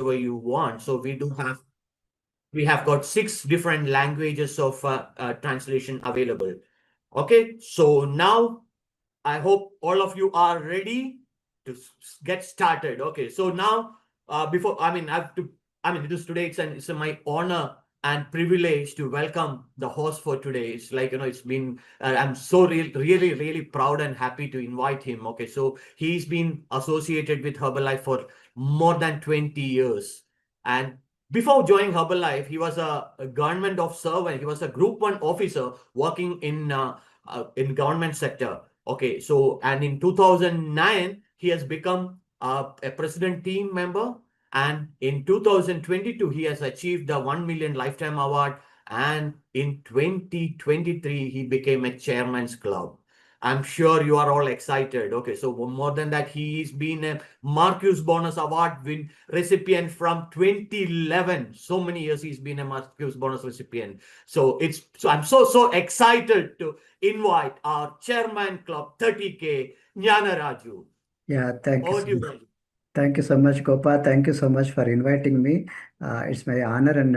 whatever you want. So we have got 6 different languages of translation available. Okay, so now I hope all of you are ready to get started. Okay, so now before it is today. It's my honor and privilege to welcome the host for today. It's like, it's been I'm so really proud and happy to invite him. Okay, so he's been associated with Herbalife for more than 20 years, and before joining Herbalife, he was a government of servant. He was a Group 1 officer working in government sector. Okay, so and in 2009, he has become a president team member. And in 2022, he has achieved the 1 million lifetime award. And in 2023, he became a chairman's club. I'm sure you are all excited. Okay, so more than that, he's been a Marcus Bonus Award win recipient from 2011. So many years he's been a Marcus Bonus recipient. So I'm so excited to invite our chairman club 30K, Jnana Raju. Yeah, thank you Over so to you, much. Raju. Thank you so much, Gopa. Thank you so much for inviting me. It's my honor and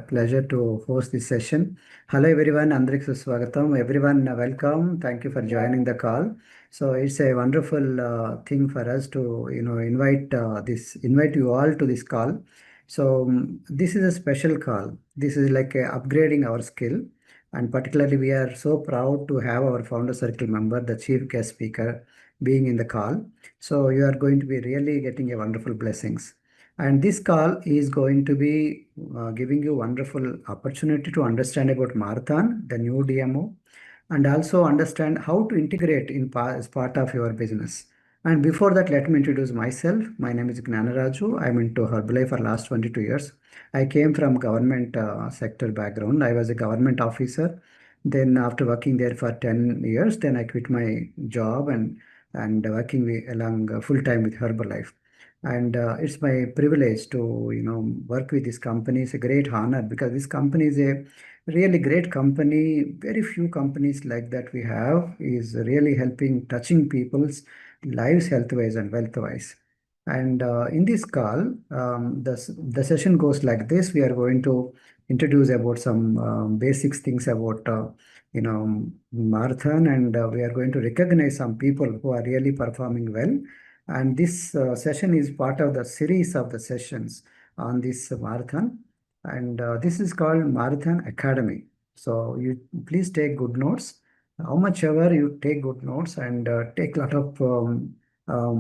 pleasure to host this session. Hello, everyone. Andrik Swagatam. Everyone, welcome. Thank you for joining the call. So it's a wonderful thing for us to, invite you all to this call. So this is a special call. This is like upgrading our skill. And particularly, we are so proud to have our founder circle member, the chief guest speaker, being in the call. So you are going to be really getting a wonderful blessings. And this call is going to be giving you wonderful opportunity to understand about Marathon, the new DMO, and also understand how to integrate as part of your business. And before that, let me introduce myself. My name is Gnanaraju. I'm into Herbalife for last 22 years. I came from government sector background. I was a government officer. Then after working there for 10 years, then I quit my job and working along full time with Herbalife. And it's my privilege to work with this company. It's a great honor because this company is a really great company. Very few companies like that we have is really helping touching people's lives health wise and wealth wise. And in this call, the session goes like this. We are going to introduce about some basics things about marathon, and we are going to recognize some people who are really performing well. And this session is part of the series of the sessions on this marathon, and this is called Marathon Academy. So you please take good notes. How much ever you take good notes and take a lot of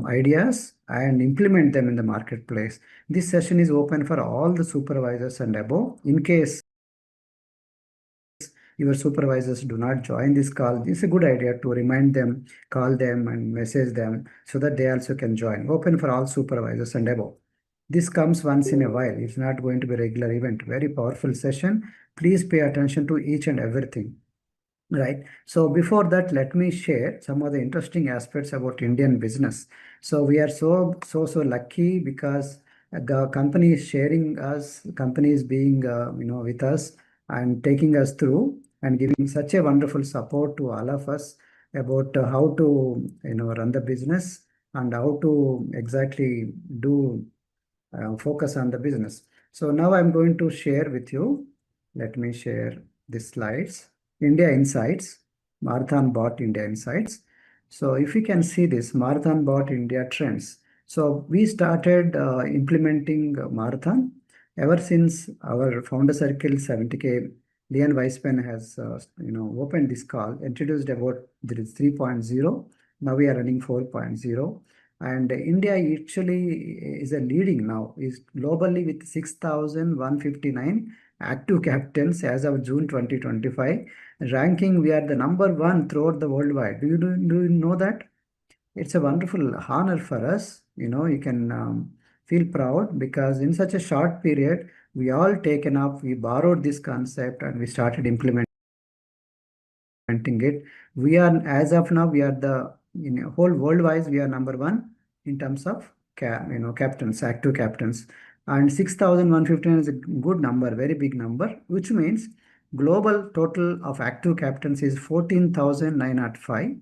ideas and implement them in the marketplace. This session is open for all the supervisors and above. In case your supervisors do not join this call, it's a good idea to remind them, call them, and message them so that they also can join. Open for all supervisors and above. This comes once in a while. It's not going to be a regular event. Very powerful session. Please pay attention to each and everything. Right. So before that, let me share some of the interesting aspects about Indian business. So we are so lucky because the company is sharing us, company is being with us and taking us through and giving such a wonderful support to all of us about how to run the business and how to exactly do focus on the business. So now I'm going to share with you. Let me share the slides. India Insights, Marathon Bot India Insights. So if you can see this Marathon Bot India Trends. So we started implementing Marathon ever since our founder circle 70K. Leon Weisman has opened this call, introduced about there is 3.0. Now we are running 4.0. And India actually is a leading now, is globally with 6,159 active captains as of June 2025. Ranking, we are the number one throughout the worldwide. Do you know that? It's a wonderful honor for us. You can feel proud because in such a short period, we all taken up, we borrowed this concept and we started implementing it. We are, as of now, we are in whole worldwide, we are number one in terms of captains, active captains. And 6,115 is a good number, very big number, which means global total of active captains is 14,905,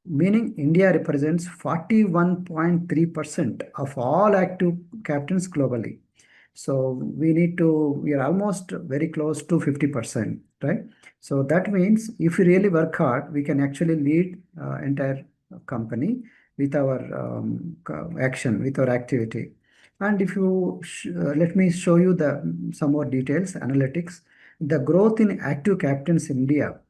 meaning India represents 41.3% of all active captains globally. So we are almost very close to 50%, right? So that means if we really work hard, we can actually lead entire company with our action, with our activity. And if you let me show you some more details, analytics. The growth in active captains in India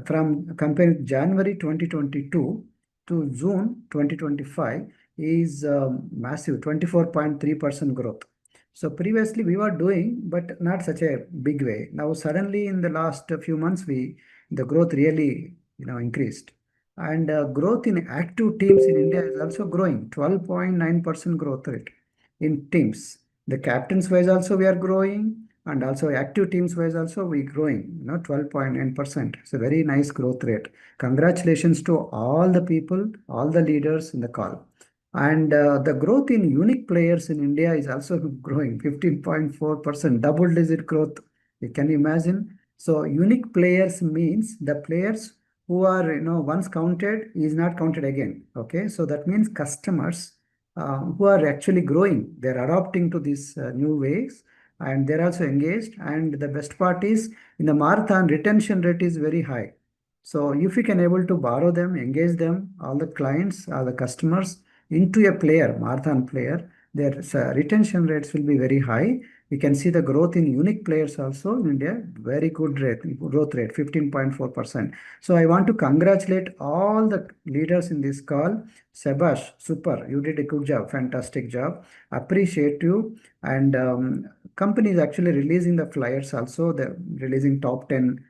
from comparing January 2022 to June 2025 is massive, 24.3% growth. So previously we were doing, but not such a big way. Now suddenly in the last few months, the growth really increased, and growth in active teams in India is also growing, 12.9% growth rate in teams. The captains wise also we are growing, and also active teams wise also we growing. 12.9%. It's a very nice growth rate. Congratulations to all the people, all the leaders in the call. And the growth in unique players in India is also growing 15.4%, double digit growth. You can imagine. So unique players means the players who are once counted is not counted again. Okay, so that means customers who are actually growing, they're adopting to these new ways, and they're also engaged. And the best part is in the marathon retention rate is very high. So if you can able to borrow them, engage them, all the clients, all the customers into a player, marathon player, their retention rates will be very high. We can see the growth in unique players also in India, very good growth rate, 15.4%. So I want to congratulate all the leaders in this call. Sebash, super, you did a good job, fantastic job. Appreciate you. And company is actually releasing the flyers also. They're releasing top 10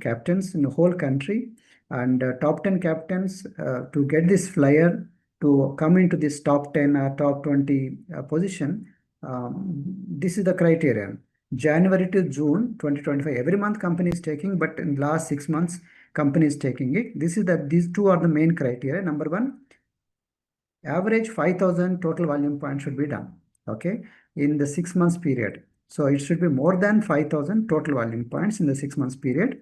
captains in the whole country. And top 10 captains to get this flyer to come into this top 10 or top 20 position, this is the criterion. January to June 2025, every month company is taking, but in last 6 months, company is taking it. These two are the main criteria. Number one, average 5,000 total volume points should be done, okay, in the 6 months period. So it should be more than 5,000 total volume points in the 6 months period.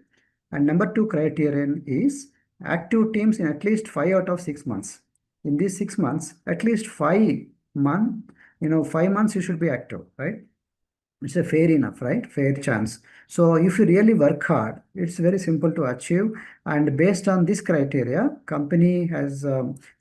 And number two criterion is active teams in at least 5 out of 6 months. In these 6 months, at least 5 months, 5 months you should be active, right? It's a fair enough, right? Fair chance. So if you really work hard, it's very simple to achieve. And based on this criteria, company has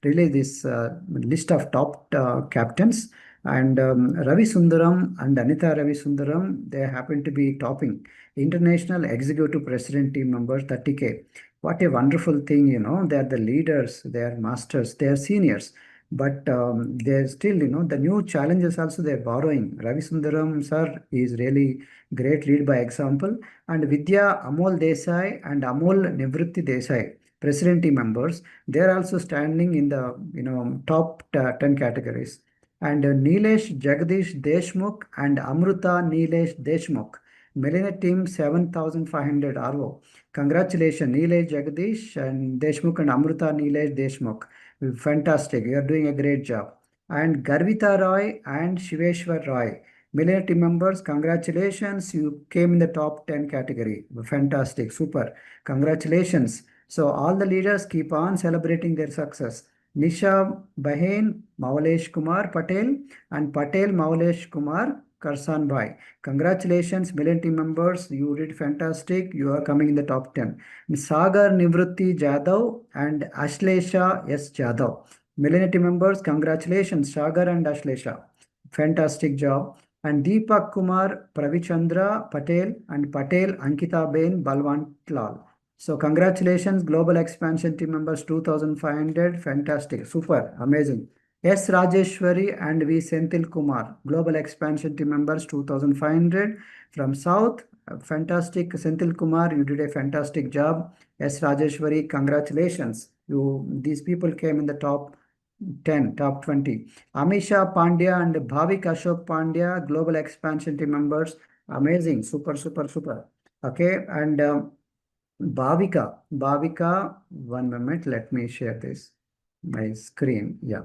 released this list of top captains. And Ravi Sundaram and Anita Ravi Sundaram, they happen to be topping International Executive President Team members 30K. What a wonderful thing, they are the leaders, they are masters, they are seniors. But they're still, the new challenges also they're borrowing. Ravi Sundaram sir is really great lead by example. And Vidya Amol Desai and Amol Nivritti Desai, president team members, they're also standing in the top 10 categories. And Nilesh Jagdish Deshmukh and Amruta Nilesh Deshmukh, Millennium Team 7,500 RO. Congratulations, Nilesh Jagdish and Deshmukh and Amruta Nilesh Deshmukh. Fantastic. You are doing a great job. And Garvita Roy and Shiveshwar Roy, Millennium team members, congratulations. You came in the top 10 category. Fantastic. Super. Congratulations. So all the leaders keep on celebrating their success. Nisha Bahen, Maulesh Kumar Patel, and Patel Maulesh Kumar Karsan Bhai. Congratulations, Millennium team members. You did fantastic. You are coming in the top 10. Sagar Nivrutti Jadhav and Ashlesha S. Jadhav. Millennium members, congratulations, Sagar and Ashlesha. Fantastic job. And Deepak Kumar Pravichandra Patel and Patel Ankita Ben Balwant Lal. So congratulations, Global Expansion Team members 2,500. Fantastic. Super. Amazing. S. Rajeshwari and V. Senthil Kumar, Global Expansion Team members 2,500 from South. Fantastic, Senthil Kumar, you did a fantastic job. S. Rajeshwari, congratulations. These people came in the top 10, top 20. Amisha Pandya and Bhavik Ashok Pandya, Global Expansion Team members. Amazing, super, super, super. Okay, and Bhavika, one moment, let me share this, my screen, yeah.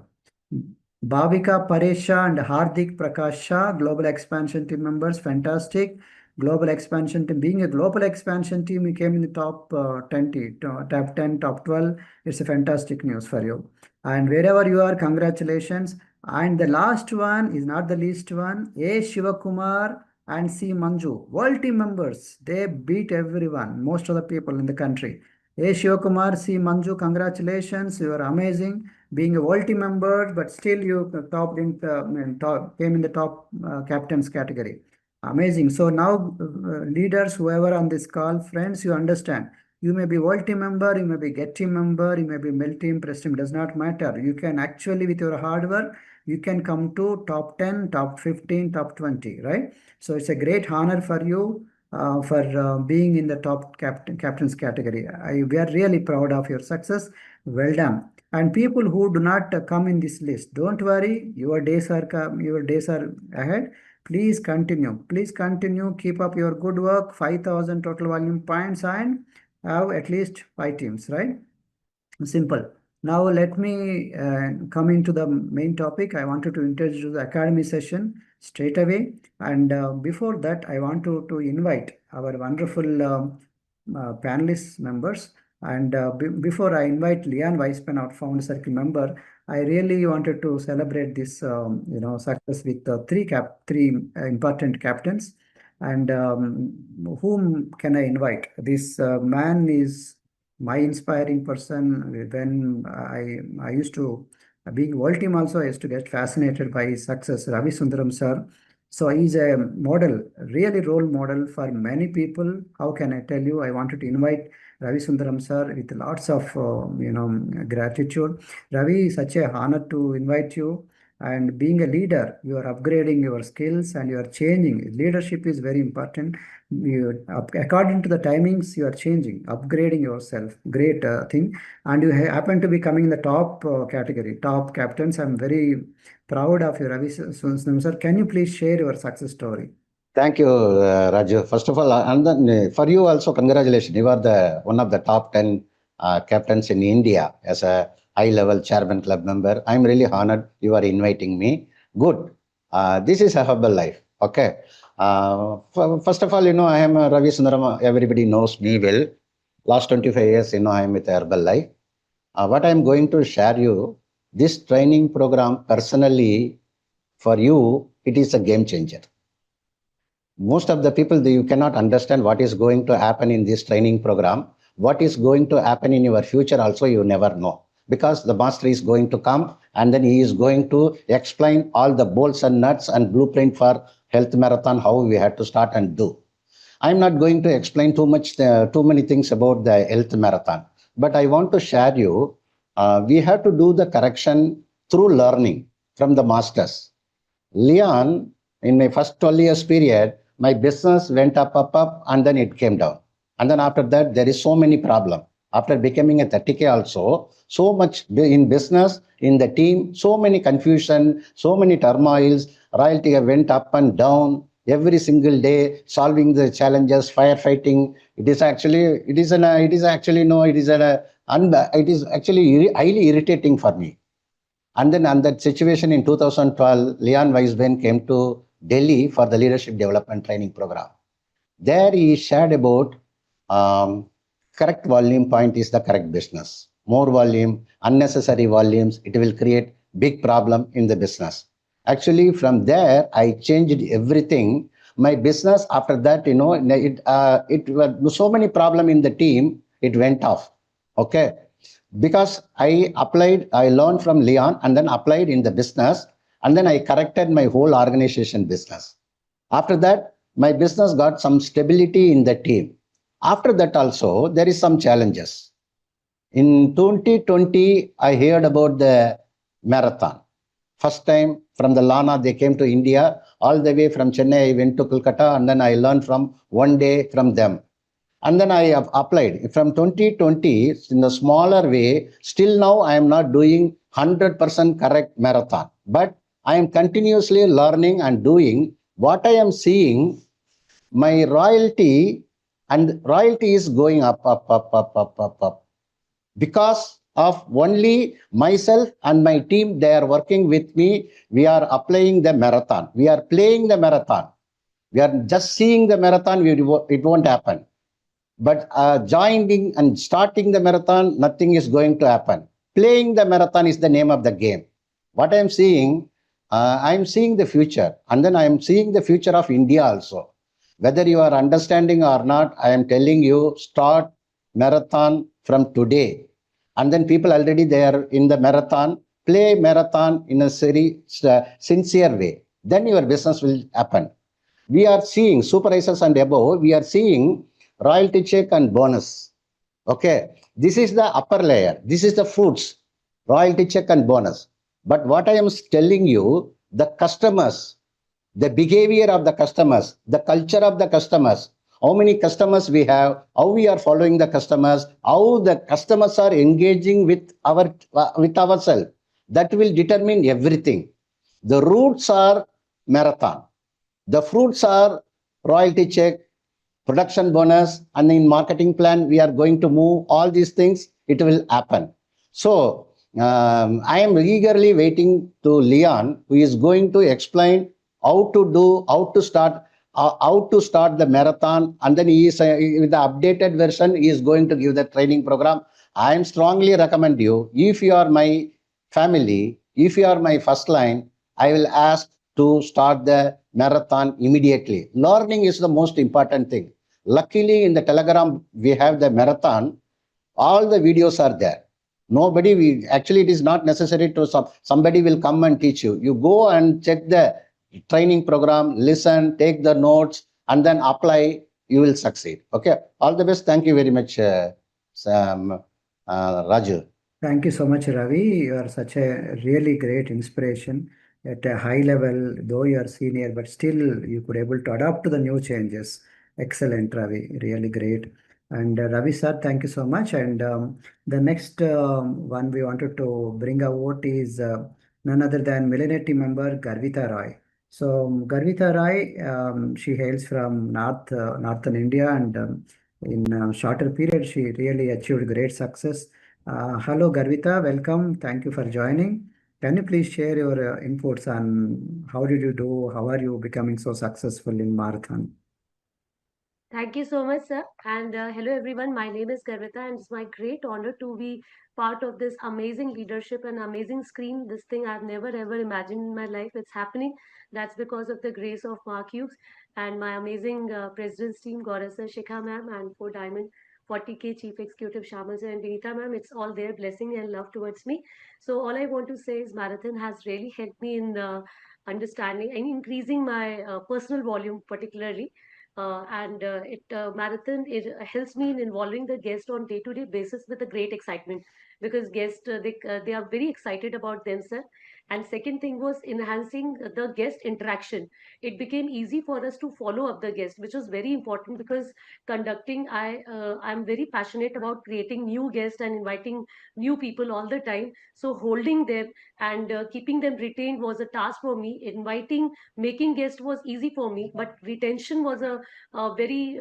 Bhavika Paresha and Hardik Prakasha, Global Expansion Team members, fantastic. Global Expansion Team, being a Global Expansion Team, you came in the top 20, top 10, top 12. It's a fantastic news for you. And wherever you are, congratulations. And the last one is not the least one, A. Shivakumar and C. Manju, world team members. They beat everyone, most of the people in the country. A. Shivakumar, C. Manju, congratulations, you are amazing. Being a world team member, but still you topped in came in the top captains category. Amazing. So now, leaders, whoever on this call, friends, you understand. You may be world team member, you may be get team member, you may be mel team, press team, does not matter. You can actually, with your hard work, you can come to top 10, top 15, top 20, right? So it's a great honor for you for being in the top captains category. We are really proud of your success. Well done. And people who do not come in this list, don't worry. Your days are ahead. Please continue. Please continue. Keep up your good work. 5,000 total volume points and have at least 5 teams, right? Simple. Now let me come into the main topic. I wanted to introduce the academy session straight away. And before that, I want to invite our wonderful panelists members. And before I invite Leon Weisman, our founder circle member, I really wanted to celebrate this success with three important captains. And whom can I invite? This man is my inspiring person. When I used to being world team also, I used to get fascinated by his success. Ravi Sundaram sir. So he's a model, really role model for many people. How can I tell you? I wanted to invite Ravi Sundaram sir with lots of gratitude. Ravi, such a honor to invite you. And being a leader, you are upgrading your skills and you are changing. Leadership is very important. According to the timings, you are changing, upgrading yourself. Great thing. And you happen to be coming in the top category, top captains. I'm very proud of you, Ravi Sundaram sir. Can you please share your success story? Thank you, Raju. First of all, and then for you also, congratulations. You are the one of the top 10 captains in India as a high-level chairman club member. I'm really honored you are inviting me. Good. This is a Herbalife. Okay. First of all, I am Ravi Sundaram. Everybody knows me well. Last 25 years, I am with Herbalife. What I'm going to share you, this training program personally, for you, it is a game changer. Most of the people, you cannot understand what is going to happen in this training program. What is going to happen in your future also, you never know. Because the master is going to come and then he is going to explain all the bolts and nuts and blueprint for health marathon, how we had to start and do. I'm not going to explain too many things about the health marathon. But I want to share you, we have to do the correction through learning from the masters. Leon, in my first 12 years period, my business went up, and then it came down. And then after that, there is so many problems. After becoming a 30K also, so much in business, in the team, so many confusion, so many turmoils, royalty went up and down every single day, solving the challenges, firefighting. It is actually highly irritating for me. And then on that situation in 2012, Leon Weisman came to Delhi for the leadership development training program. There he shared about correct volume point is the correct business. More volume, unnecessary volumes, it will create big problem in the business. Actually, from there, I changed everything. My business after that, it was so many problem in the team, it went off. Okay. Because I learned from Leon and then applied in the business, and then I corrected my whole organization business. After that, my business got some stability in the team. After that also, there is some challenges. In 2020, I heard about the marathon. First time from the Lana, they came to India. All the way from Chennai, I went to Kolkata, and then I learned from one day from them. And then I have applied from 2020 in a smaller way. Still now I am not doing 100% correct marathon, but I am continuously learning and doing what I am seeing. My royalty is going up. Because of only myself and my team, they are working with me. We are applying the marathon. We are playing the marathon. We are just seeing the marathon. It won't happen. But joining and starting the marathon, nothing is going to happen. Playing the marathon is the name of the game. What I am seeing, I'm seeing the future, and then I am seeing the future of India also. Whether you are understanding or not, I am telling you, start marathon from today. And then people already there in the marathon, play marathon in a sincere way. Then your business will happen. We are seeing supervisors and above, we are seeing royalty check and bonus. Okay, this is the upper layer. This is the fruits, royalty check and bonus. But what I am telling you, the customers, the behavior of the customers, the culture of the customers, how many customers we have, how we are following the customers, how the customers are engaging with ourselves. That will determine everything. The roots are marathon. The fruits are royalty check, production bonus, and in marketing plan, we are going to move all these things. It will happen. So I am eagerly waiting to Leon, who is going to explain how to start the marathon, and then he is with the updated version. He is going to give the training program. I am strongly recommend you. If you are my family, if you are my first line, I will ask to start the marathon immediately. Learning is the most important thing. Luckily, in the Telegram, we have the marathon. All the videos are there. Actually, it is not necessary to somebody will come and teach you. You go and check the training program, listen, take the notes, and then apply. You will succeed. Okay. All the best. Thank you very much, Raju. Thank you so much, Ravi. You are such a really great inspiration at a high level, though you are senior, but still you could able to adapt to the new changes. Excellent, Ravi. Really great. And Ravi sir, thank you so much. And the next one we wanted to bring out is none other than Millennium team member Garvita Roy. So Garvita Roy, she hails from northern India, and in a shorter period, she really achieved great success. Hello, Garvita. Welcome. Thank you for joining. Can you please share your inputs on how did you do? How are you becoming so successful in marathon? Thank you so much, sir. And hello, everyone. My name is Garvita, and it's my great honor to be part of this amazing leadership and amazing screen. This thing I've never ever imagined in my life. It's happening. That's because of the grace of Mark Hughes and my amazing president's team, Gaurasa Shikha ma'am, and 4 Diamond 40K Chief Executive Shamal sir and Vinita ma'am. It's all their blessing and love towards me. So all I want to say is marathon has really helped me in understanding and increasing my personal volume, particularly and it marathon it helps me in involving the guest on day-to-day basis with a great excitement because guests they are very excited about themselves. And second thing was enhancing the guest interaction. It became easy for us to follow up the guest, which was very important because conducting I'm very passionate about creating new guests and inviting new people all the time. So holding them and keeping them retained was a task for me. Inviting, making guests was easy for me, but retention was a very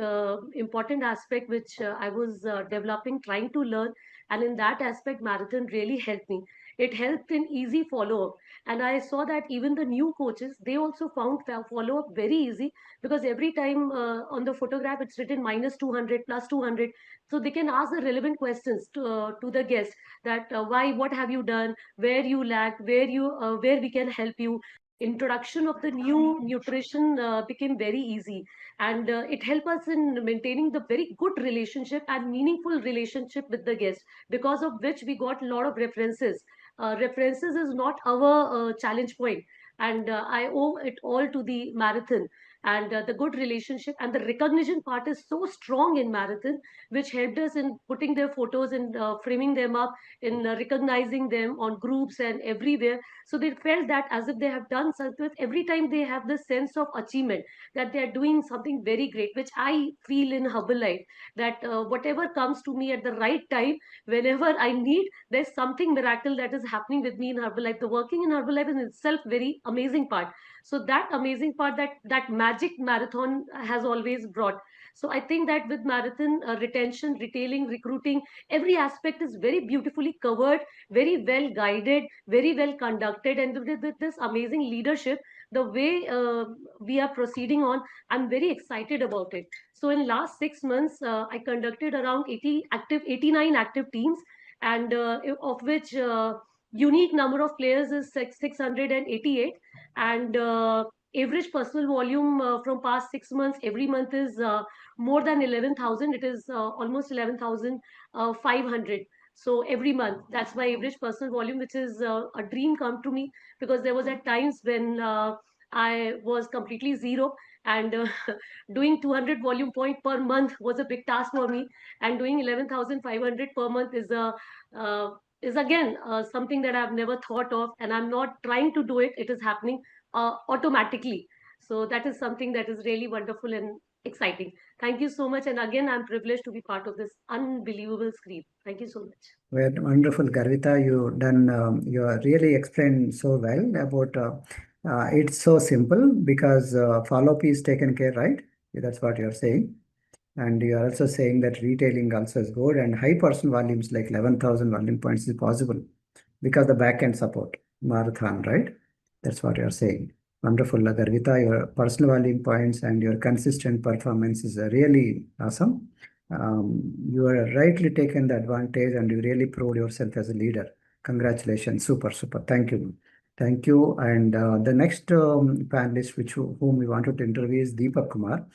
important aspect which I was developing, trying to learn. And in that aspect, marathon really helped me. It helped in easy follow up. And I saw that even the new coaches, they also found follow up very easy because every time on the photograph, it's written minus 200, plus 200. So they can ask the relevant questions to the guest that why, what have you done, where you lack, where we can help you. Introduction of the new nutrition became very easy, and it helped us in maintaining the very good relationship and meaningful relationship with the guest, because of which we got a lot of references. References is not our challenge point, and I owe it all to the marathon. And the good relationship and the recognition part is so strong in marathon, which helped us in putting their photos and framing them up, in recognizing them on groups and everywhere. So they felt that as if they have done something. Every time they have this sense of achievement, that they are doing something very great, which I feel in Herbalife, that whatever comes to me at the right time, whenever I need, there's something miracle that is happening with me in Herbalife. The working in Herbalife is in itself very amazing part. So that amazing part, that magic marathon has always brought. So I think that with marathon, retention, retailing, recruiting, every aspect is very beautifully covered, very well guided, very well conducted, and with this amazing leadership, the way we are proceeding on, I'm very excited about it. So in last 6 months, I conducted around 89 active teams, and of which unique number of players is 688, and average personal volume from past 6 months every month is more than 11,000. It is almost 11,500. So every month, that's my average personal volume, which is a dream come to me, because there was at times when I was completely zero, and doing 200 volume point per month was a big task for me, and doing 11,500 per month uh, is again something that I've never thought of, and I'm not trying to do it. It is happening automatically. So that is something that is really wonderful and exciting. Thank you so much. And again, I'm privileged to be part of this unbelievable screen. Thank you so much. Well, wonderful, Garvita. You really explained so well about it's so simple because follow-up is taken care, right? That's what you're saying. And you are also saying that retailing also is good and high person volumes like 11,000 volume points is possible because the back-end support, marathon, right? That's what you're saying. Wonderful, Garvita. Your personal volume points and your consistent performance is really awesome. You are rightly taken the advantage and you really proved yourself as a leader. Congratulations. Super, super. Thank you. Thank you. And the next panelist whom we wanted to interview is Deepak Kumar.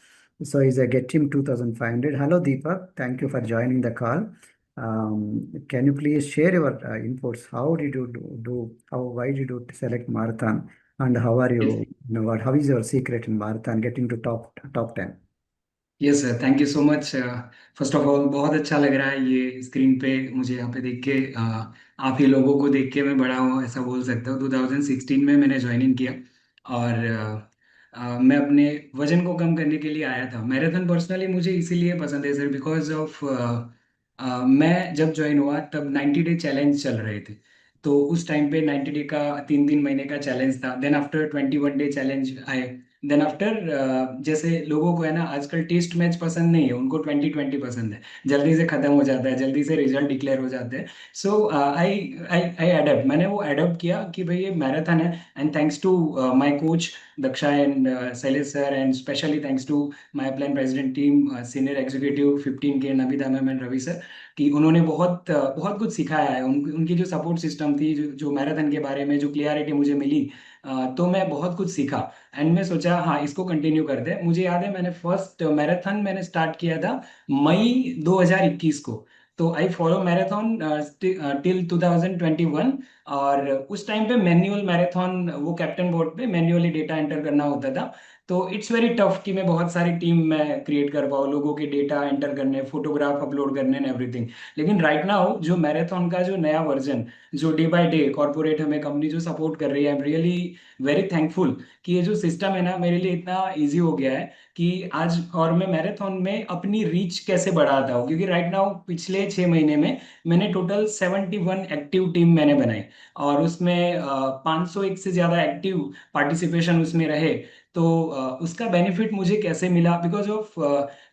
So he's a Get Team 2500. Hello, Deepak. Thank you for joining the call. Can you please share your inputs? How did you why did you select marathon? And how are you, how is your secret in marathon getting to top 10? Yes sir, thank you so much. First of all बहुत अच्छा लग रहा है ये screen पे मुझे यहाँ पे देख के, आप ही लोगों को देख के मैं बड़ा हूँ ऐसा बोल सकता हूँ। 2016 में मैंने ज्वाइनिंग किया और मैं अपने वजन को कम करने के लिए आया था। मैराथन पर्सनली मुझे इसीलिए पसंद है सर, बिकॉज ऑफ मैं जब ज्वाइन हुआ तब 90 डे चैलेंज चल रहे थे। तो उस टाइम पे 90 डे का 3 महीने का चैलेंज था। देन आफ्टर 21 डे चैलेंज आए। देन आफ्टर जैसे लोगों को है ना आजकल टेस्ट मैच पसंद नहीं है, उनको 2020 पसंद है, जल्दी से खत्म हो जाता है, जल्दी से रिजल्ट डिक्लेयर हो जाते हैं। सो आई आई अडोप्ट, मैंने वो अडोप्ट किया कि भाई ये मैराथन है। And thanks to my coach Daksha and Shailesh sir, and specially thanks to my plan president team, senior executive 15 के Nabita ma'am and Ravi sir, कि उन्होंने बहुत कुछ सिखाया है। उनकी जो सपोर्ट सिस्टम थी, जो मैराथन के बारे में जो क्लियरिटी मुझे मिली, तो मैं बहुत कुछ सीखा। एंड मैं सोचा हाँ इसको कंटिन्यू कर दे। मुझे याद है मैंने फर्स्ट मैराथन मैंने स्टार्ट किया था मई 2021 को। तो आई फॉलो मैराथन टिल 2021। और उस टाइम पे मैन्युअल मैराथन, वो कैप्टन बोर्ड पे मैन्युअली डेटा एंटर करना होता था। तो इट्स वेरी टफ कि मैं बहुत सारी टीम में क्रिएट कर पाऊँ, लोगों के डेटा एंटर करने, फोटोग्राफ अपलोड करने एंड एवरीथिंग। लेकिन राइट नाउ जो मैराथन का जो नया वर्जन, जो डे बाय डे कॉर्पोरेट हमें कंपनी जो सपोर्ट कर रही है, I am really very thankful कि ये जो सिस्टम है ना मेरे लिए इतना इजी हो गया है कि आज और मैं मैराथन में अपनी रीच कैसे बढ़ाता हूँ। क्योंकि राइट नाउ पिछले 6 महीने में मैंने टोटल 71 एक्टिव टीम मैंने बनाई, और उसमें 501 से ज़्यादा एक्टिव पार्टिसिपेशन उसमें रहे। तो उसका बेनिफिट मुझे कैसे मिला, बिकॉज ऑफ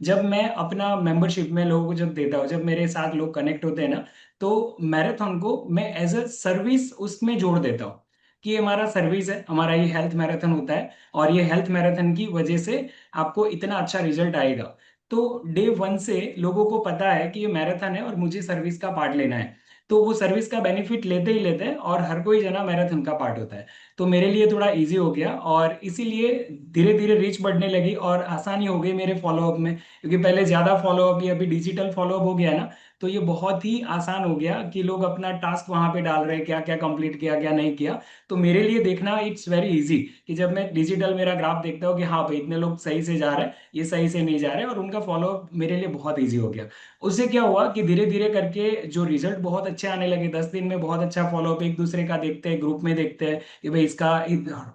जब मैं अपना मेंबरशिप में लोगों को जब देता हूँ, जब मेरे साथ लोग कनेक्ट होते हैं ना, तो मैराथन को मैं एज अ सर्विस उसमें जोड़ देता हूँ कि ये हमारा सर्विस है, हमारा ये हेल्थ मैराथन होता है, और ये हेल्थ मैराथन की वजह से आपको इतना अच्छा रिजल्ट आएगा। तो डे 1 से लोगों को पता है कि ये मैराथन है और मुझे सर्विस का पार्ट लेना है। तो वो सर्विस का बेनिफिट लेते ही लेते हैं, और हर कोई जना मैराथन का पार्ट होता है। तो मेरे लिए थोड़ा इजी हो गया, और इसीलिए धीरे धीरे रीच बढ़ने लगी और आसानी हो गई मेरे फॉलोअप में। क्योंकि पहले ज़्यादा फॉलोअप, या अभी डिजिटल फॉलोअप हो गया ना, तो ये बहुत ही आसान हो गया कि लोग अपना टास्क वहां पे डाल रहे हैं, क्या क्या कंप्लीट किया क्या नहीं किया। तो मेरे लिए देखना इट्स वेरी इजी कि जब मैं डिजिटल मेरा ग्राफ देखता हूँ कि हाँ भाई इतने लोग सही से जा रहे हैं, ये सही से नहीं जा रहे, और उनका फॉलोअप मेरे लिए बहुत ईजी हो गया। उससे क्या हुआ कि धीरे धीरे करके जो रिजल्ट बहुत अच्छे आने लगे। 10 दिन में बहुत अच्छा फॉलोअप, एक दूसरे का देखते हैं, ग्रुप में देखते हैं कि भाई इसका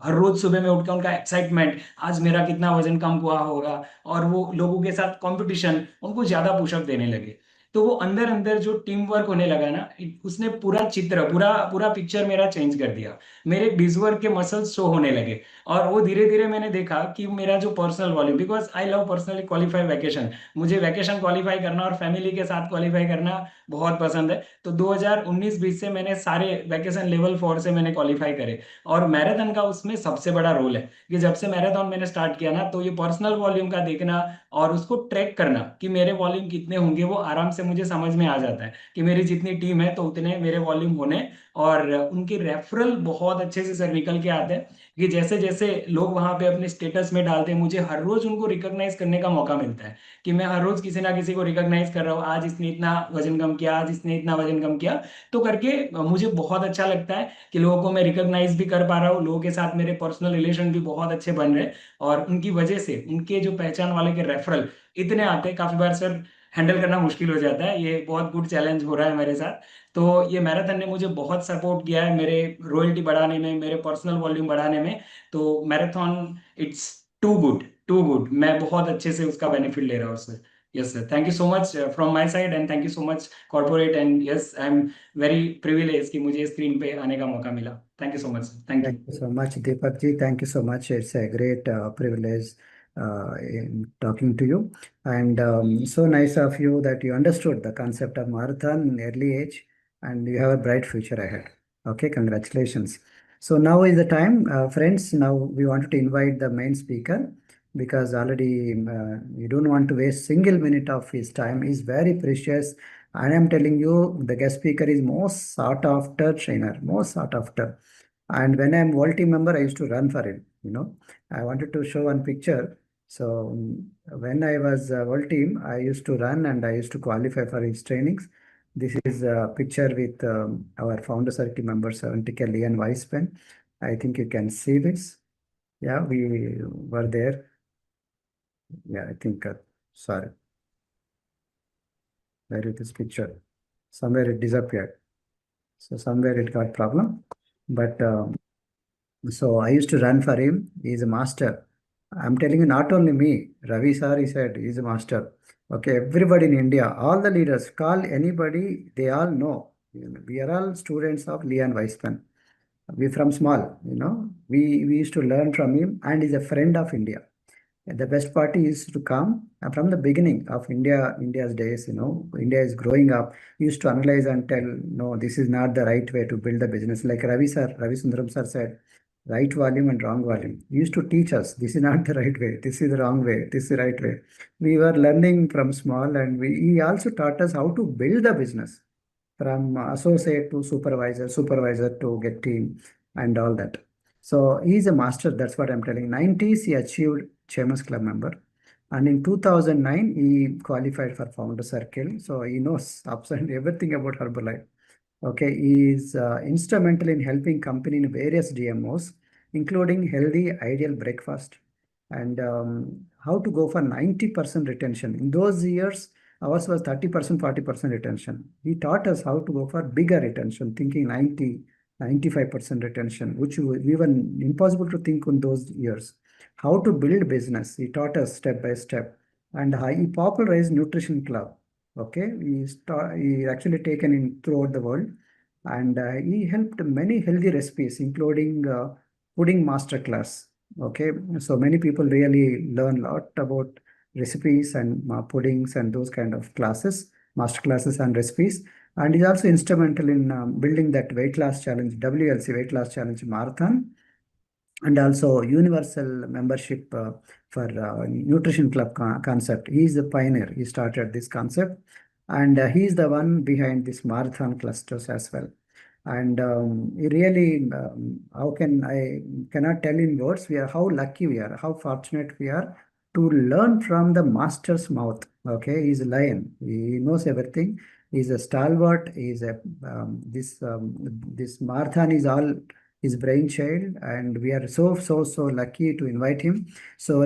हर रोज सुबह में उठकर उनका एक्साइटमेंट, आज मेरा कितना वजन कम हुआ होगा, और वो लोगों के साथ कंपटीशन, उनको ज्यादा पुशअप देने लगे। तो वो अंदर अंदर जो टीम वर्क होने लगा ना, उसने पूरा चित्र, पूरा पूरा पिक्चर मेरा चेंज कर दिया। मेरे बिजवर्क के मसल्स शो होने लगे, और वो धीरे धीरे मैंने देखा कि मेरा जो personal volume, because I love personally qualify vacation, मुझे वैकेशन क्वालिफाई करना और फैमिली के साथ क्वालिफाई करना बहुत पसंद है। तो 2019-20 से मैंने सारे वैकेशन लेवल 4 से मैंने क्वालिफाई करे, और मैराथन का उसमें सबसे बड़ा रोल है कि जब से मैराथन मैंने स्टार्ट किया ना, तो ये पर्सनल वॉल्यूम का देखना और उसको ट्रैक करना कि मेरे वॉल्यूम कितने होंगे, वो आराम से से मुझे समझ में आ जाता है कि मेरी जितनी टीम है तो उतने मेरे वॉल्यूम होने, और उनके रेफरल बहुत अच्छे से सर निकल के आते हैं कि जैसे जैसे लोग वहां पे अपने स्टेटस में डालते हैं, मुझे हर रोज उनको रिकॉग्नाइज करने का मौका मिलता है कि मैं हर रोज किसी ना किसी को रिकॉग्नाइज कर रहा हूँ, आज इसने इतना वजन कम किया, आज इसने इतना वजन कम किया, तो करके मुझे बहुत अच्छा लगता है कि लोगों को मैं रिकॉग्नाइज भी कर पा रहा हूँ, लोगों के साथ मेरे पर्सनल रिलेशन भी बहुत अच्छे बन रहे हैं, और उनकी वजह से उनके जो पहचान वाले के रेफरल इतने आते हैं, काफी बार सर हैंडल करना मुश्किल हो जाता है, ये बहुत गुड चैलेंज हो रहा है मेरे साथ। तो ये मैराथन ने मुझे बहुत सपोर्ट किया है मेरे रॉयल्टी बढ़ाने में, मेरे पर्सनल वॉल्यूम बढ़ाने में। तो marathon it's too good, too good, मैं बहुत अच्छे से उसका बेनिफिट ले रहा हूँ sir. Yes sir, thank you so much from my side, and thank you so much corporate, and yes I am very privilege कि मुझे स्क्रीन पे आने का मौका मिला। Thank you so much sir, thank you. Thank you so much, Deepak ji. Thank you so much. It's a great privilege in talking to you. And so nice of you that you understood the concept of marathon in early age and you have a bright future ahead. Okay, congratulations. So now is the time, friends. Now we wanted to invite the main speaker because already we don't want to waste single minute of his time. He's very precious. And I'm telling you, the guest speaker is most sought after trainer, most sought after. And when I'm World Team member, I used to run for him. I wanted to show one picture. So when I was World Team, I used to run and I used to qualify for his trainings. This is a picture with our founder circle member, 70K Leon Weisman. I think you can see this. Yeah, we were there. Yeah, I think, sorry. Where is this picture? Somewhere it disappeared. So somewhere it got problem. But so I used to run for him. He's a master. I'm telling you, not only me, Ravi sir, he said he's a master. Okay, everybody in India, all the leaders, call anybody, they all know. We are all students of Leon Weisman. We from small, we used to learn from him, and he's a friend of India. The best part is to come from the beginning of India's days, India is growing up. He used to analyze and tell, no, this is not the right way to build a business. Like Ravi Sundaram sir said, right volume and wrong volume. He used to teach us, this is not the right way, this is the wrong way, this is the right way. We were learning from small, and he also taught us how to build the business from associate to supervisor, supervisor to get team and all that. So he's a master, that's what I'm telling. 90s, he achieved Chairman's Club member. And in 2009, he qualified for Founder Circle. So he knows ups and everything about Herbalife. Okay, he is instrumental in helping company in various DMOs, including healthy, ideal breakfast, and how to go for 90% retention. In those years, ours was 30%, 40% retention. He taught us how to go for bigger retention, thinking 90, 95% retention, which we were impossible to think in those years. How to build business, he taught us step by step. And he popularized Nutrition Club. Okay, he actually taken in throughout the world, and he helped many healthy recipes, including pudding masterclass. Okay, so many people really learn a lot about recipes and puddings and those kind of classes, master classes and recipes. And he's also instrumental in building that weight loss challenge, WLC weight loss challenge marathon, and also universal membership for nutrition club concept. He is the pioneer. He started this concept, and he is the one behind this marathon clusters as well. And he really, how can I cannot tell in words. How lucky we are, how fortunate we are to learn from the master's mouth. Okay, he's a lion. He knows everything. He's a stalwart. He's a this marathon is all his brainchild, and we are so lucky to invite him. So,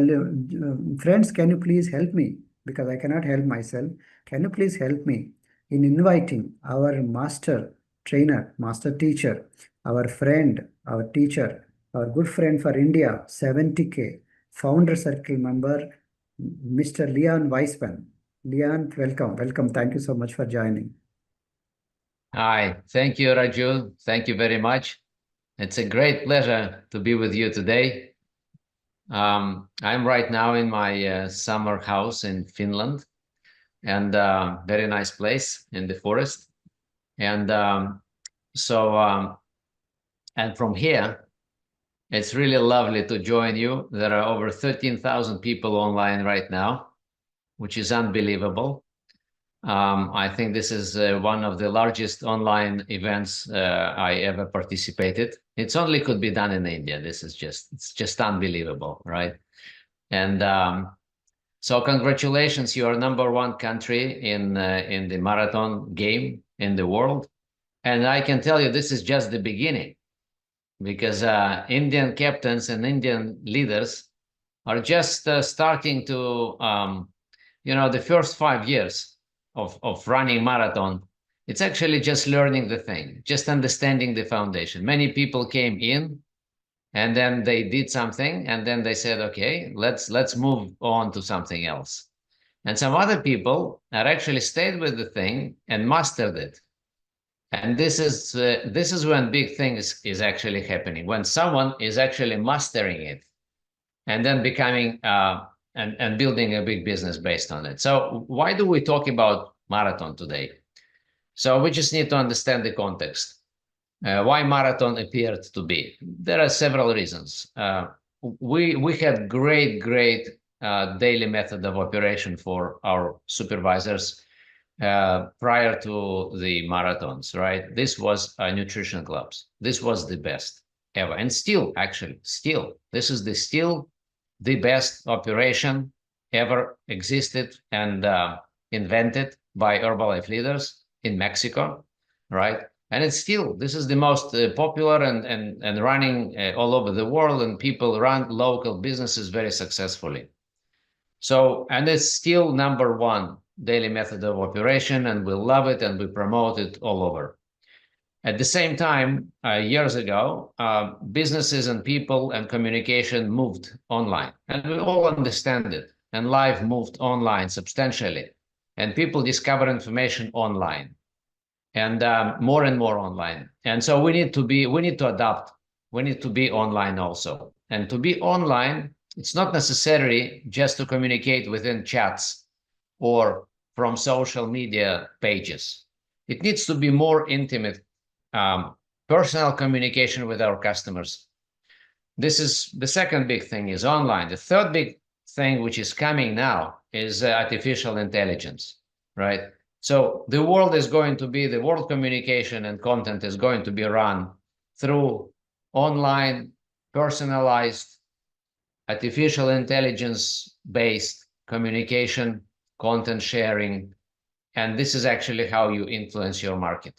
friends, can you please help me, because I cannot help myself? Can you please help me in inviting our master trainer, master teacher, our friend, our teacher, our good friend for India, 70K founder circle member, Mr. Leon Weisman. Leon, welcome. Thank you so much for joining. Hi, thank you, Raju. Thank you very much. It's a great pleasure to be with you today. I'm right now in my summer house in Finland, and very nice place in the forest. And and from here, it's really lovely to join you. There are over 13,000 people online right now, which is unbelievable. I think this is one of the largest online events I ever participated. It's only could be done in India. It's just unbelievable, right? And so congratulations, you are #1 country in the marathon game in the world. And I can tell you this is just the beginning, because Indian captains and Indian leaders are just starting to, the first 5 years of running marathon, it's actually just learning the thing, just understanding the foundation. Many people came in and then they did something and then they said, okay, let's move on to something else. And some other people are actually stayed with the thing and mastered it. And this is when big thing is actually happening, when someone is actually mastering it and then becoming and building a big business based on it. So why do we talk about marathon today? So we just need to understand the context. Why marathon appeared to be? There are several reasons. We had great daily method of operation for our supervisors prior to the marathons, right? This was nutrition clubs. This was the best ever. And still, this is still the best operation ever existed and invented by Herbalife leaders in Mexico, right? And it's still, this is the most popular and running all over the world, and people run local businesses very successfully. So, and it's still #1 daily method of operation, and we love it and we promote it all over. At the same time, years ago, businesses and people and communication moved online, and we all understand it. And life moved online substantially, and people discover information online, and more and more online. And so we need to adapt. We need to be online also. And to be online, it's not necessary just to communicate within chats or from social media pages. It needs to be more intimate, personal communication with our customers. This is the second big thing, is online. The third big thing, which is coming now, is artificial intelligence, right? So the world communication and content is going to be run through online, personalized, artificial intelligence-based communication, content sharing. And this is actually how you influence your market.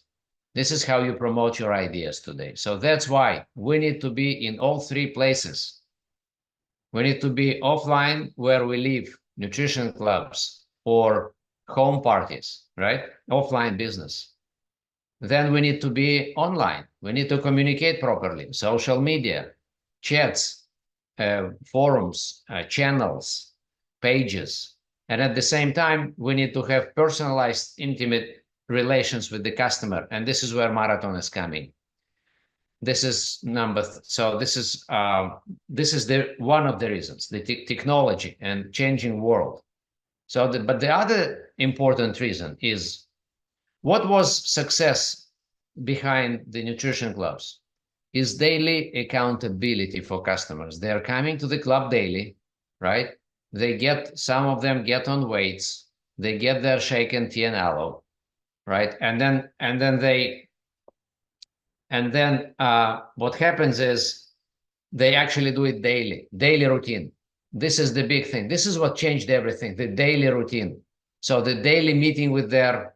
This is how you promote your ideas today. So that's why we need to be in all three places. We need to be offline, where we live, nutrition clubs or home parties, right? Offline business. Then we need to be online. We need to communicate properly. Social media, chats, forums, channels, pages. And at the same time, we need to have personalized, intimate relations with the customer. And this is where marathon is coming. This is this is one of the reasons, the technology and changing world. But the other important reason is, what was success behind the nutrition clubs is daily accountability for customers. They're coming to the club daily, right? Some of them get on weights, they get their shake and tea and aloe, right? And then what happens is they actually do it daily routine. This is the big thing. This is what changed everything, the daily routine. So the daily meeting with their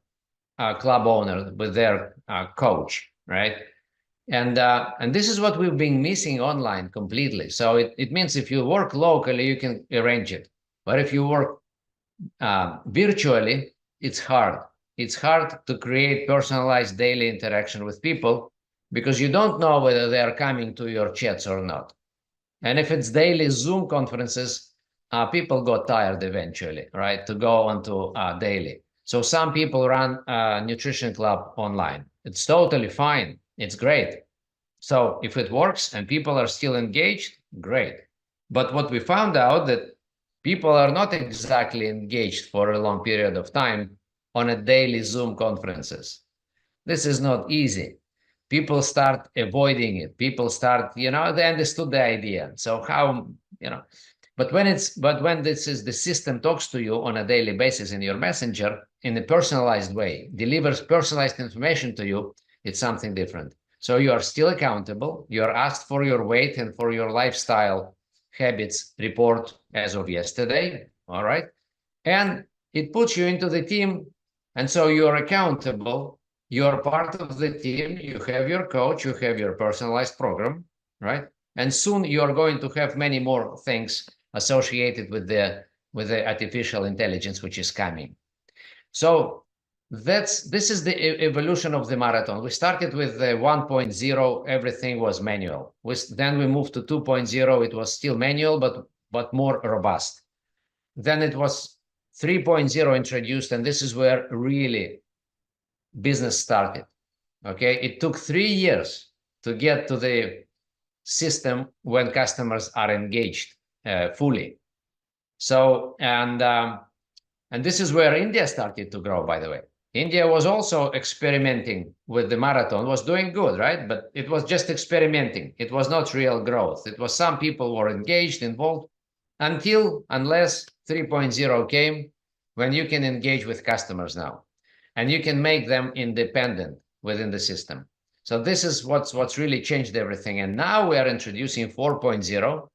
club owner, with their coach, right? And this is what we've been missing online completely. So it means if you work locally, you can arrange it. But if you work virtually, it's hard. It's hard to create personalized daily interaction with people, because you don't know whether they are coming to your chats or not. And if it's daily Zoom conferences, people got tired eventually, right, to go onto daily. So some people run a nutrition club online. It's totally fine. It's great. So if it works and people are still engaged, great. But what we found out, that people are not exactly engaged for a long period of time on a daily Zoom conferences. This is not easy. People start avoiding it. People start, they understood the idea. So how, But when this is the system talks to you on a daily basis in your messenger in a personalized way, delivers personalized information to you, it's something different. So you are still accountable. You are asked for your weight and for your lifestyle habits report as of yesterday. All right. And it puts you into the team. And so you're accountable. You're part of the team. You have your coach. You have your personalized program, right? And soon you are going to have many more things associated with the artificial intelligence, which is coming. So this is the evolution of the marathon. We started with 1.0, everything was manual. Then we moved to 2.0, it was still manual, but more robust. Then it was 3.0 introduced, and this is where really business started. Okay, it took 3 years to get to the system when customers are engaged fully. So, and this is where India started to grow, by the way. India was also experimenting with the marathon, was doing good, right? But it was just experimenting. It was not real growth. It was some people were engaged, involved, unless 3.0 came, when you can engage with customers now. And you can make them independent within the system. So this is what's really changed everything. And now we are introducing 4.0,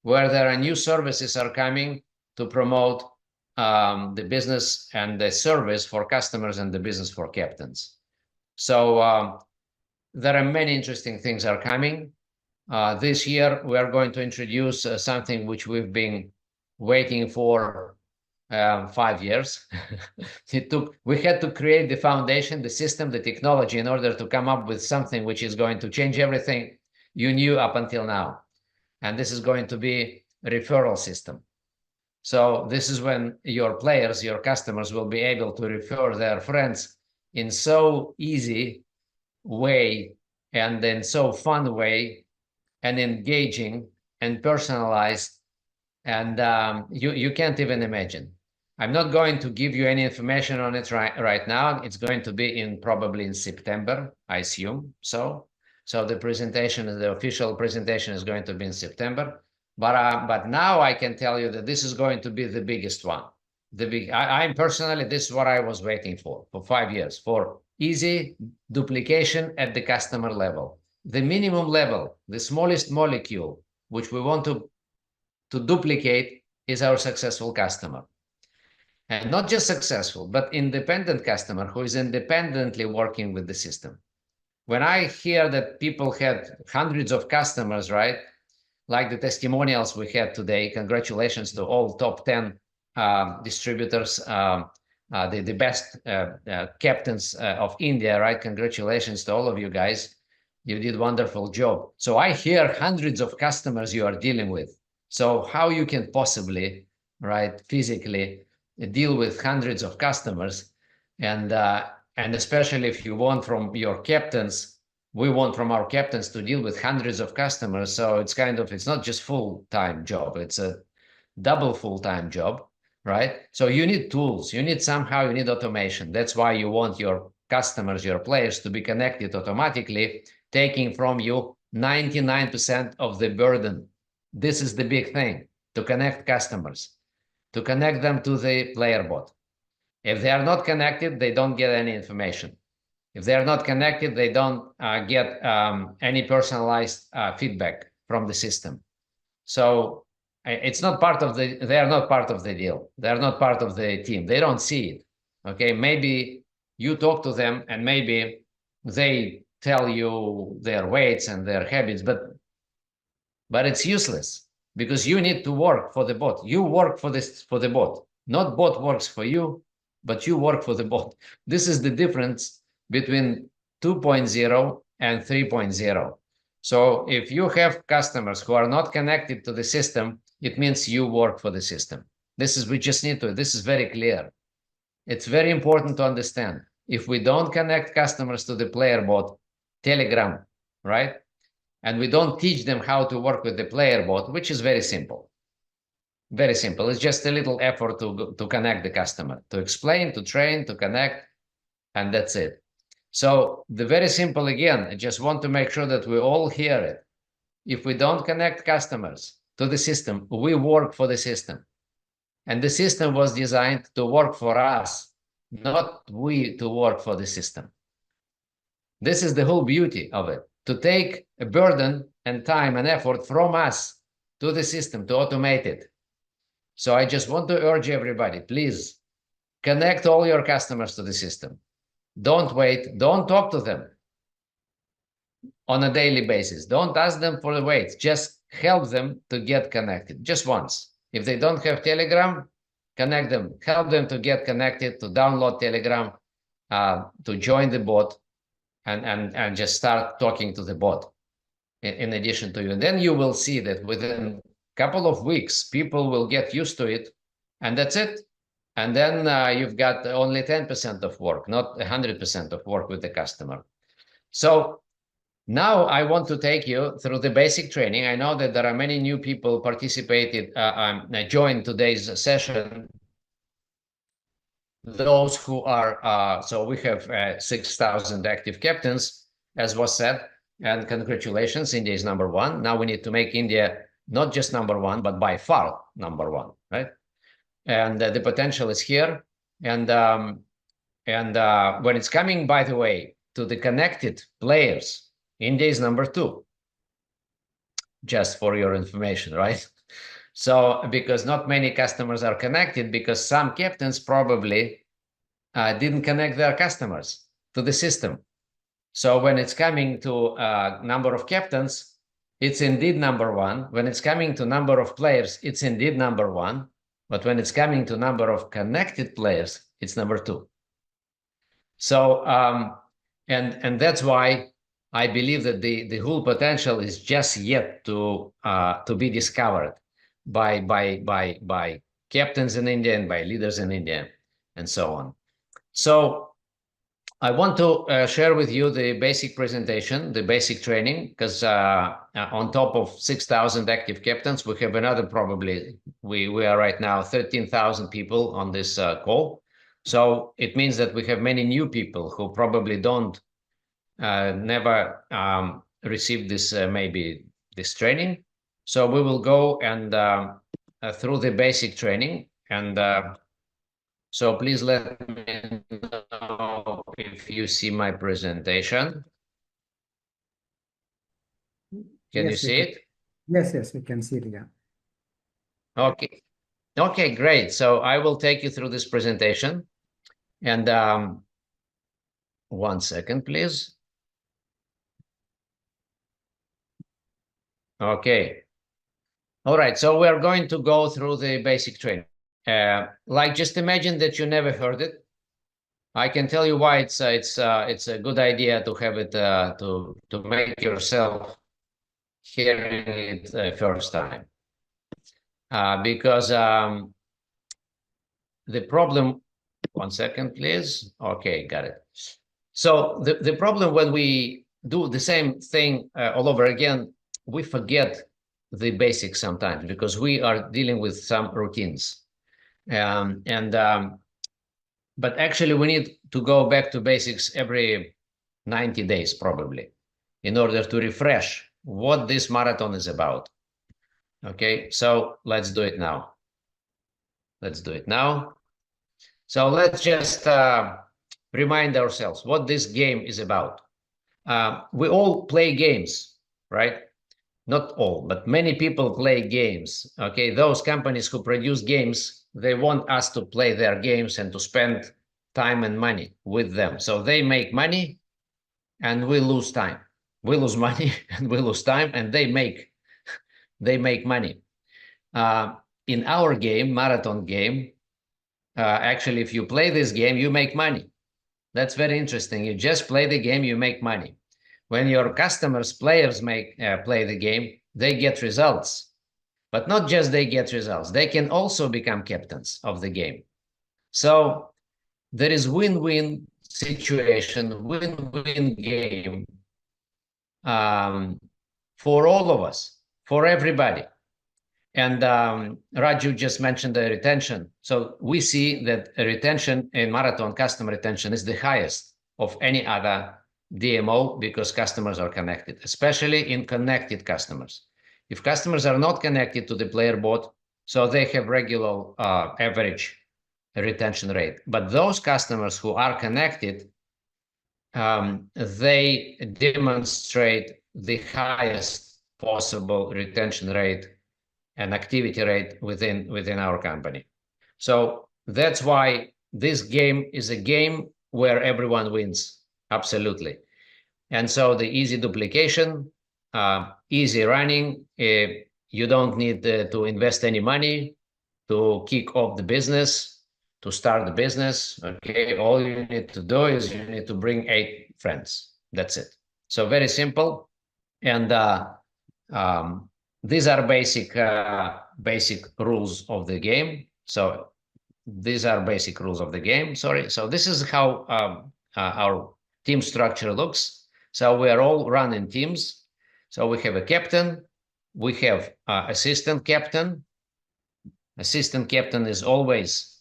where there are new services are coming to promote the business and the service for customers and the business for captains. So there are many interesting things are coming. This year, we are going to introduce something which we've been waiting for 5 years. We had to create the foundation, the system, the technology in order to come up with something which is going to change everything you knew up until now. And this is going to be a referral system. So this is when your players, your customers will be able to refer their friends in so easy way and in so fun way and engaging and personalized. And you can't even imagine. I'm not going to give you any information on it right now. It's going to be probably in September, I assume. So the presentation, the official presentation is going to be in September. But now I can tell you that this is going to be the biggest one. I'm personally, this is what I was waiting for 5 years, for easy duplication at the customer level. The minimum level, the smallest molecule, which we want to duplicate is our successful customer. And not just successful, but independent customer who is independently working with the system. When I hear that people had hundreds of customers, right? Like the testimonials we had today, congratulations to all top 10 distributors, the best captains of India, right? Congratulations to all of you guys. You did a wonderful job. So I hear hundreds of customers you are dealing with. So how you can possibly, right, physically deal with hundreds of customers, and especially if you want from your captains, we want from our captains to deal with hundreds of customers. So it's it's not just full-time job, it's a double full-time job, right? So you need tools, you need automation. That's why you want your customers, your players to be connected automatically, taking from you 99% of the burden. This is the big thing, to connect customers, to connect them to the player bot. If they are not connected, they don't get any information. If they are not connected, they don't get any personalized feedback from the system. So it's not part of they are not part of the deal. They are not part of the team. They don't see it. Okay, maybe you talk to them and maybe they tell you their weights and their habits, but it's useless because you need to work for the bot. You work for the bot. Not bot works for you, but you work for the bot. This is the difference between 2.0 and 3.0. So if you have customers who are not connected to the system, it means you work for the system. This is very clear. It's very important to understand. If we don't connect customers to the player bot, Telegram, right? And we don't teach them how to work with the player bot, which is very simple. Very simple. It's just a little effort to connect the customer, to explain, to train, to connect, and that's it. So the very simple, again, I just want to make sure that we all hear it. If we don't connect customers to the system. We work for the system. And the system was designed to work for us, not we to work for the system. This is the whole beauty of it, to take a burden and time and effort from us to the system, to automate it. So I just want to urge everybody, please connect all your customers to the system. Don't wait, don't talk to them on a daily basis. Don't ask them for the wait, just help them to get connected, just once. If they don't have Telegram, connect them, help them to get connected, to download Telegram, to join the bot, and just start talking to the bot in addition to you. And then you will see that within a couple of weeks, people will get used to it, and that's it. And then you've got only 10% of work, not 100% of work with the customer. So now I want to take you through the basic training. I know that there are many new people participated, joined today's session. Those who are, so we have 6,000 active captains, as was said, and congratulations, India is #1. Now we need to make India not just #1, but by far #1, right? And the potential is here. And when it's coming, by the way, to the connected players, India is #2, just for your information, right? So, because not many customers are connected, because some captains probably didn't connect their customers to the system. So when it's coming to number of captains, it's indeed #1. When it's coming to number of players, it's indeed #1. But when it's coming to number of connected players, it's #2. So, and that's why I believe that the whole potential is just yet to be discovered by captains in India and by leaders in India and so on. So I want to share with you the basic presentation, the basic training, because on top of 6,000 active captains, we have another probably, we are right now 13,000 people on this call. So it means that we have many new people who probably don't never received this, maybe this training. So we will go and through the basic training, and so please let me know if you see my presentation. Can you see it? Yes, we can see it, yeah. Okay. Okay, great. So I will take you through this presentation. And 1 second, please. Okay. All right, so we're going to go through the basic training. Like, just imagine that you never heard it. I can tell you why it's a good idea to have it to make yourself hearing it first time, because the problem. 1 second, please. Okay, got it. So the problem when we do the same thing all over again, we forget the basics sometimes because we are dealing with some routines. But actually we need to go back to basics every 90 days probably in order to refresh what this marathon is about. Okay, so let's do it now. Let's do it now. So let's just remind ourselves what this game is about. We all play games, right? Not all, but many people play games. Okay, those companies who produce games, they want us to play their games and to spend time and money with them. So they make money and we lose time. We lose money and we lose time, and they make money. In our game, marathon game, actually, if you play this game, you make money. That's very interesting. You just play the game, you make money. When your customers, players play the game, they get results. But not just they get results, they can also become captains of the game. So there is win-win situation, win-win game for all of us, for everybody. And Raju just mentioned the retention. So we see that retention in marathon, customer retention, is the highest of any other DMO because customers are connected, especially in connected customers. If customers are not connected to the player bot, so they have regular average retention rate. But those customers who are connected, they demonstrate the highest possible retention rate and activity rate within our company. So that's why this game is a game where everyone wins, absolutely. And so the easy duplication, easy running, you don't need to invest any money to kick off the business, to start the business, okay? All you need to do is you need to bring 8 friends. That's it. So very simple. And these are basic rules of the game. So these are basic rules of the game, sorry. So this is how our team structure looks. So we are all run in teams. So we have a captain, we have assistant captain. Assistant captain is always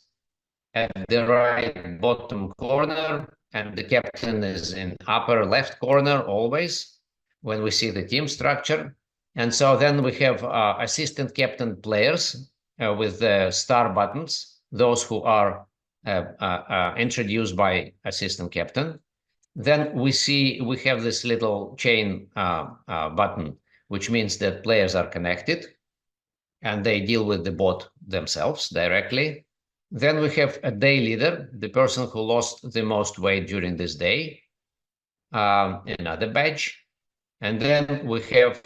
at the right bottom corner, and the captain is in upper left corner always when we see the team structure. And so then we have assistant captain players with the star buttons, those who are introduced by assistant captain. Then we have this little chain button, which means that players are connected and they deal with the bot themselves directly. Then we have a day leader, the person who lost the most weight during this day, another badge. And then we have,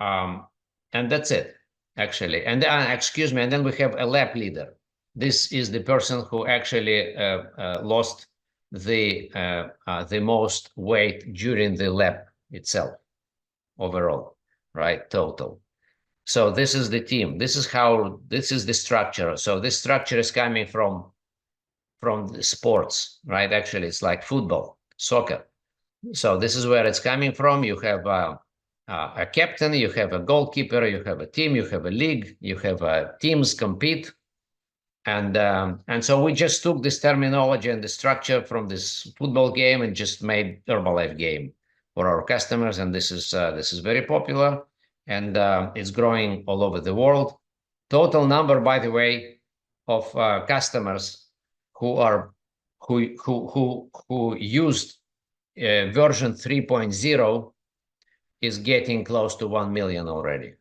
and that's it, actually. And excuse me, and then we have a lap leader. This is the person who actually lost the most weight during the lap itself, overall, right, total. So this is the team. This is the structure. So this structure is coming from the sports, right? Actually, it's like football, soccer. So this is where it's coming from. You have a captain, you have a goalkeeper, you have a team, you have a league, you have teams compete. And so we just took this terminology and the structure from this football game and just made Herbalife game for our customers. And this is very popular, and it's growing all over the world. Total number, by the way, of customers who used version 3.0 is getting close to 1 million already.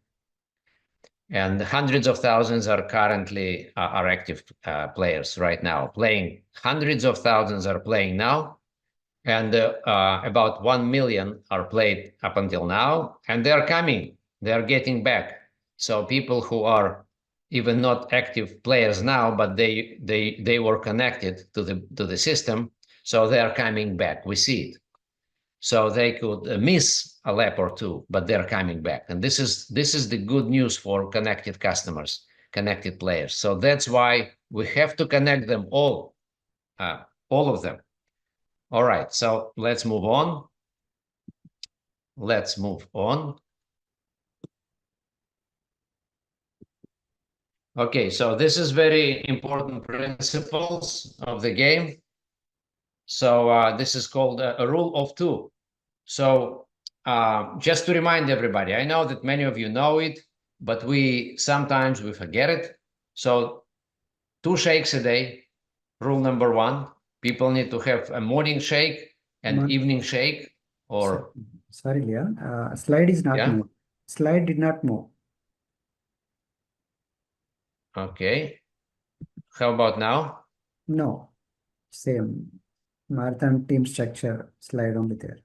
And hundreds of thousands are currently are active players right now, playing. Hundreds of thousands are playing now, and about 1 million are played up until now, and they're coming. They're getting back. So people who are even not active players now, but they were connected to the system, so they are coming back. We see it. So they could miss a lap or two, but they're coming back. And this is the good news for connected customers, connected players. So that's why we have to connect them all of them. All right, so let's move on. Let's move on. Okay, so this is very important principles of the game. So this is called a rule of 2. So just to remind everybody, I know that many of you know it, but sometimes we forget it. So 2 shakes a day, rule number 1. People need to have a morning shake and evening shake, or... Sorry, Leah. Slide is not moved. Slide did not move. Okay. How about now? No. Same. Marathon team structure, slide only there.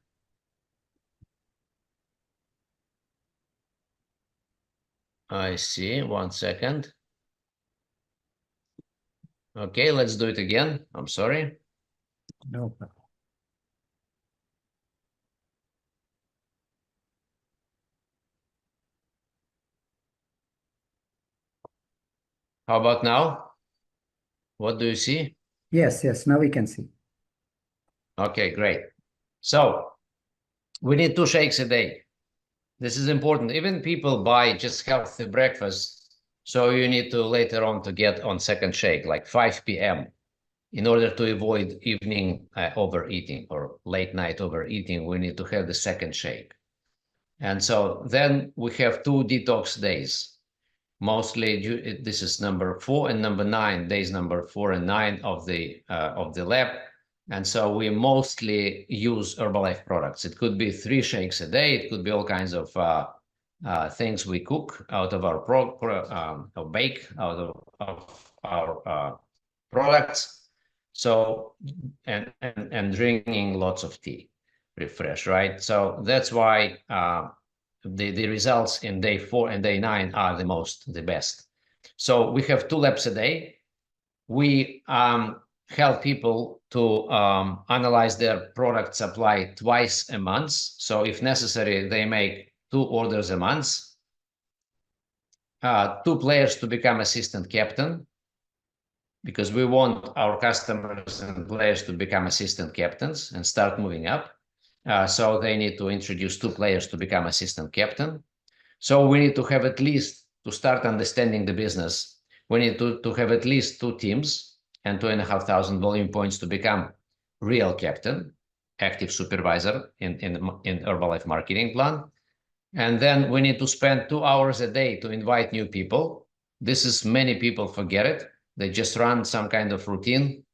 I see. 1 second. Okay, let's do it again. I'm sorry. No problem. How about now? What do you see? Yes, now we can see. Okay, great. So we need 2 shakes a day. This is important. Even people buy just healthy breakfast, so you need to later on to get on second shake, like 5 p.m. in order to avoid evening overeating or late night overeating. We need to have the second shake. And so then we have 2 detox days. Mostly, this is number 4 and number 9, days number 4 and 9 of the lab. And so we mostly use Herbalife products. It could be 3 shakes a day. It could be all kinds of things we cook out of our or bake out of our products. So and drinking lots of tea, refresh, right? So that's why the results in day 4 and day 9 are the best. So we have 2 labs a day. We help people to analyze their product supply twice a month. So if necessary, they make 2 orders a month. 2 players to become assistant captain, because we want our customers and players to become assistant captains and start moving up. So they need to introduce 2 players to become assistant captain. So we need to have at least, to start understanding the business, we need to have at least 2 teams and 2,500 volume points to become real captain, active supervisor in Herbalife marketing plan. And then we need to spend 2 hours a day to invite new people. This is, many people forget it. They just run some kind of routine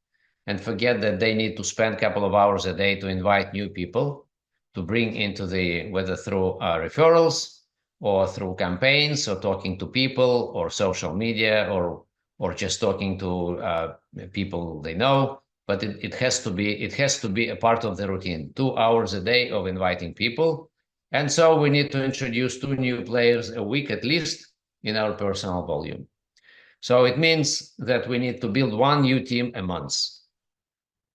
and forget that they need to spend a couple of hours a day to invite new people to bring into whether through referrals or through campaigns or talking to people or social media or just talking to people they know. But it has to be a part of the routine, 2 hours a day of inviting people. And so we need to introduce 2 new players a week at least in our personal volume. So it means that we need to build 1 new team a month.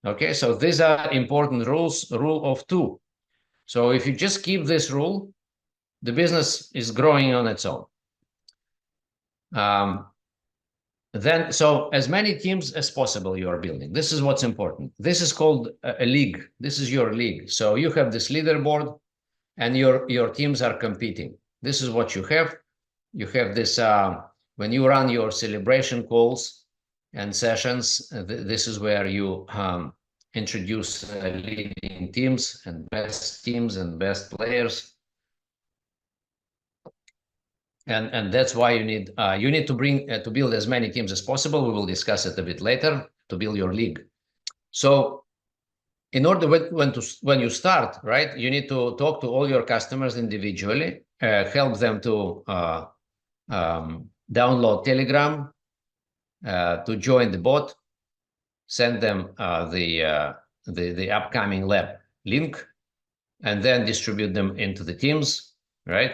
Okay, so these are important rules, rule of 2. So if you just keep this rule, the business is growing on its own. Then, so as many teams as possible you are building. This is what's important. This is called a league. This is your league. So you have this leaderboard and your teams are competing. This is what you have. You have this, when you run your celebration calls and sessions, this is where you introduce leading teams and best players. And that's why you need to build as many teams as possible. We will discuss it a bit later to build your league. So in order when you start, right, you need to talk to all your customers individually, help them to download Telegram, to join the bot, send them the upcoming lab link, and then distribute them into the teams, right?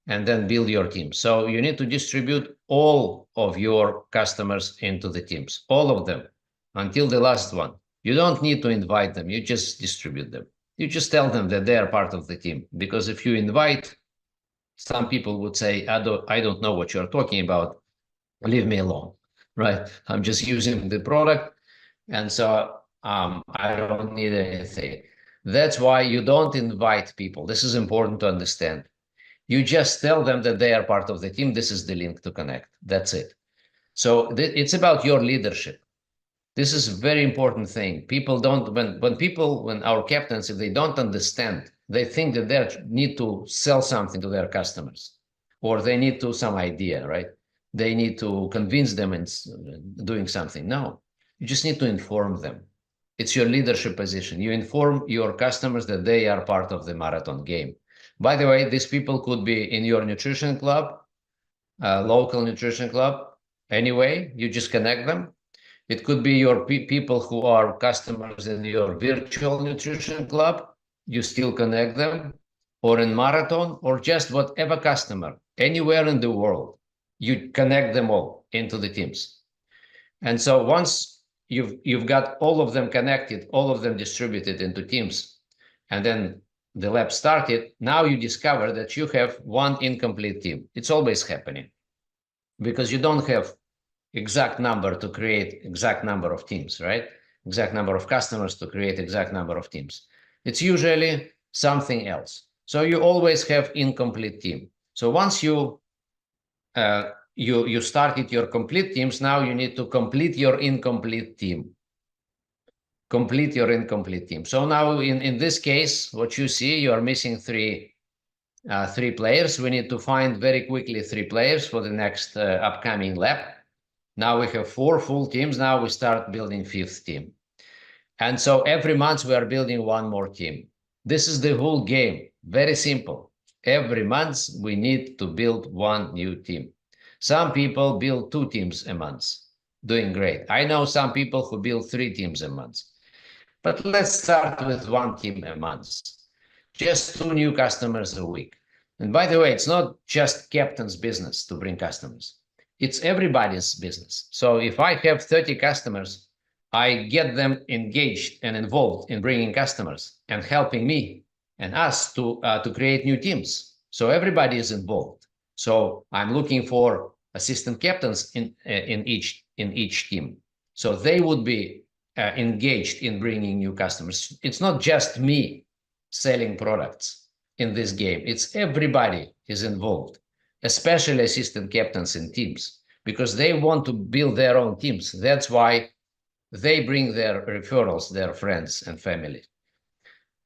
And then build your team. So you need to distribute all of your customers into the teams, all of them, until the last one. You don't need to invite them, you just distribute them. You just tell them that they are part of the team. Because if you invite, some people would say, I don't know what you're talking about, leave me alone, right? I'm just using the product, and so I don't need anything. That's why you don't invite people. This is important to understand. You just tell them that they are part of the team. This is the link to connect. That's it. So it's about your leadership. This is a very important thing. People don't, when our captains, if they don't understand, they think that they need to sell something to their customers, or they need to some idea, right? They need to convince them in doing something. No, you just need to inform them. It's your leadership position. You inform your customers that they are part of the marathon game. By the way, these people could be in your nutrition club, local nutrition club. Anyway, you just connect them. It could be your people who are customers in your virtual nutrition club. You still connect them, or in marathon, or just whatever customer, anywhere in the world, you connect them all into the teams. And so once you've got all of them connected, all of them distributed into teams, and then the lab started, now you discover that you have one incomplete team. It's always happening because you don't have exact number to create exact number of teams, right? Exact number of customers to create exact number of teams. It's usually something else. So you always have incomplete team. So once you started your complete teams, now you need to complete your incomplete team. Complete your incomplete team. So now in this case, what you see, you are missing three 3 players. We need to find very quickly 3 players for the next upcoming lap. Now we have 4 full teams. Now we start building 5th team. And so every month we are building 1 more team. This is the whole game. Very simple. Every month we need to build 1 new team. Some people build 2 teams a month, doing great. I know some people who build 3 teams a month. But let's start with 1 team a month. Just 2 new customers a week. And by the way, it's not just captain's business to bring customers. It's everybody's business. So if I have 30 customers, I get them engaged and involved in bringing customers and helping me and us to create new teams. So everybody is involved. So I'm looking for assistant captains in each team. So they would be engaged in bringing new customers. It's not just me selling products in this game. It's everybody is involved, especially assistant captains in teams, because they want to build their own teams. That's why they bring their referrals, their friends and family.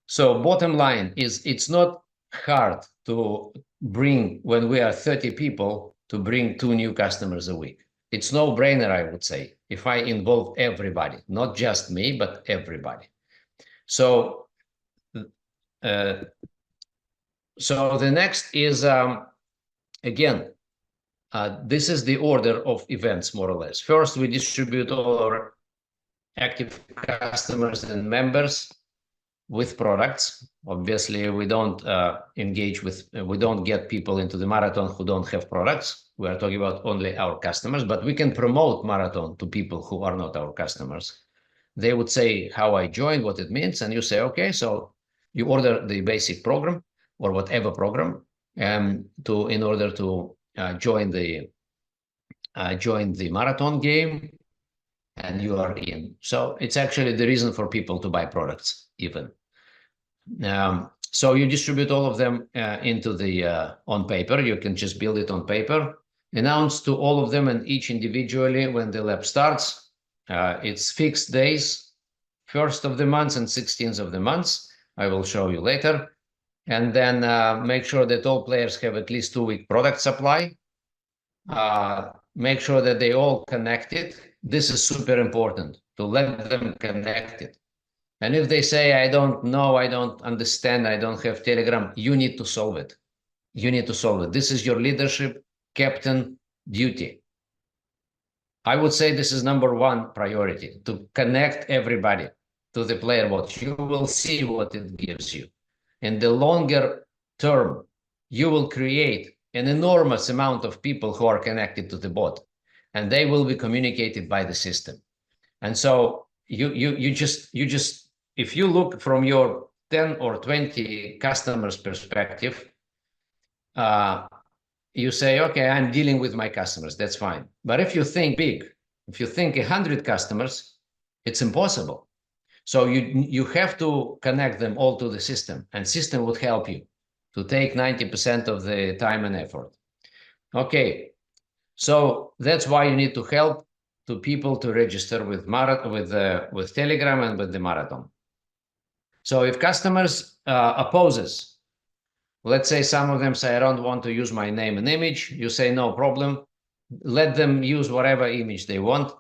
So bottom line is, it's not hard to bring, when we are 30 people, to bring 2 new customers a week. It's no brainer, I would say, if I involve everybody, not just me, but everybody. So, the next is, again, this is the order of events, more or less. First, we distribute all our active customers and members with products. Obviously, we don't we don't get people into the marathon who don't have products. We are talking about only our customers, but we can promote marathon to people who are not our customers. They would say how I joined, what it means, and you say, okay, so you order the basic program or whatever program in order to join the marathon game, and you are in. So it's actually the reason for people to buy products even. So you distribute all of them into the on paper. You can just build it on paper, announce to all of them and each individually when the lap starts. It's fixed days, 1st of the month and 16th of the month. I will show you later. And then make sure that all players have at least 2-week product supply. Make sure that they all connected. This is super important, to let them connected. And if they say, I don't know, I don't understand, I don't have Telegram, you need to solve it. You need to solve it. This is your leadership captain duty. I would say this is #1 priority, to connect everybody to the player bot. You will see what it gives you. In the longer term, you will create an enormous amount of people who are connected to the bot, and they will be communicated by the system. And so you just if you look from your 10 or 20 customers perspective, you say, okay, I'm dealing with my customers, that's fine. But if you think big, if you think 100 customers, it's impossible. So you have to connect them all to the system, and system would help you to take 90% of the time and effort. Okay, so that's why you need to help to people to register with Telegram and with the marathon. So if customers opposes, let's say some of them say, I don't want to use my name and image, you say, no problem, let them use whatever image they want,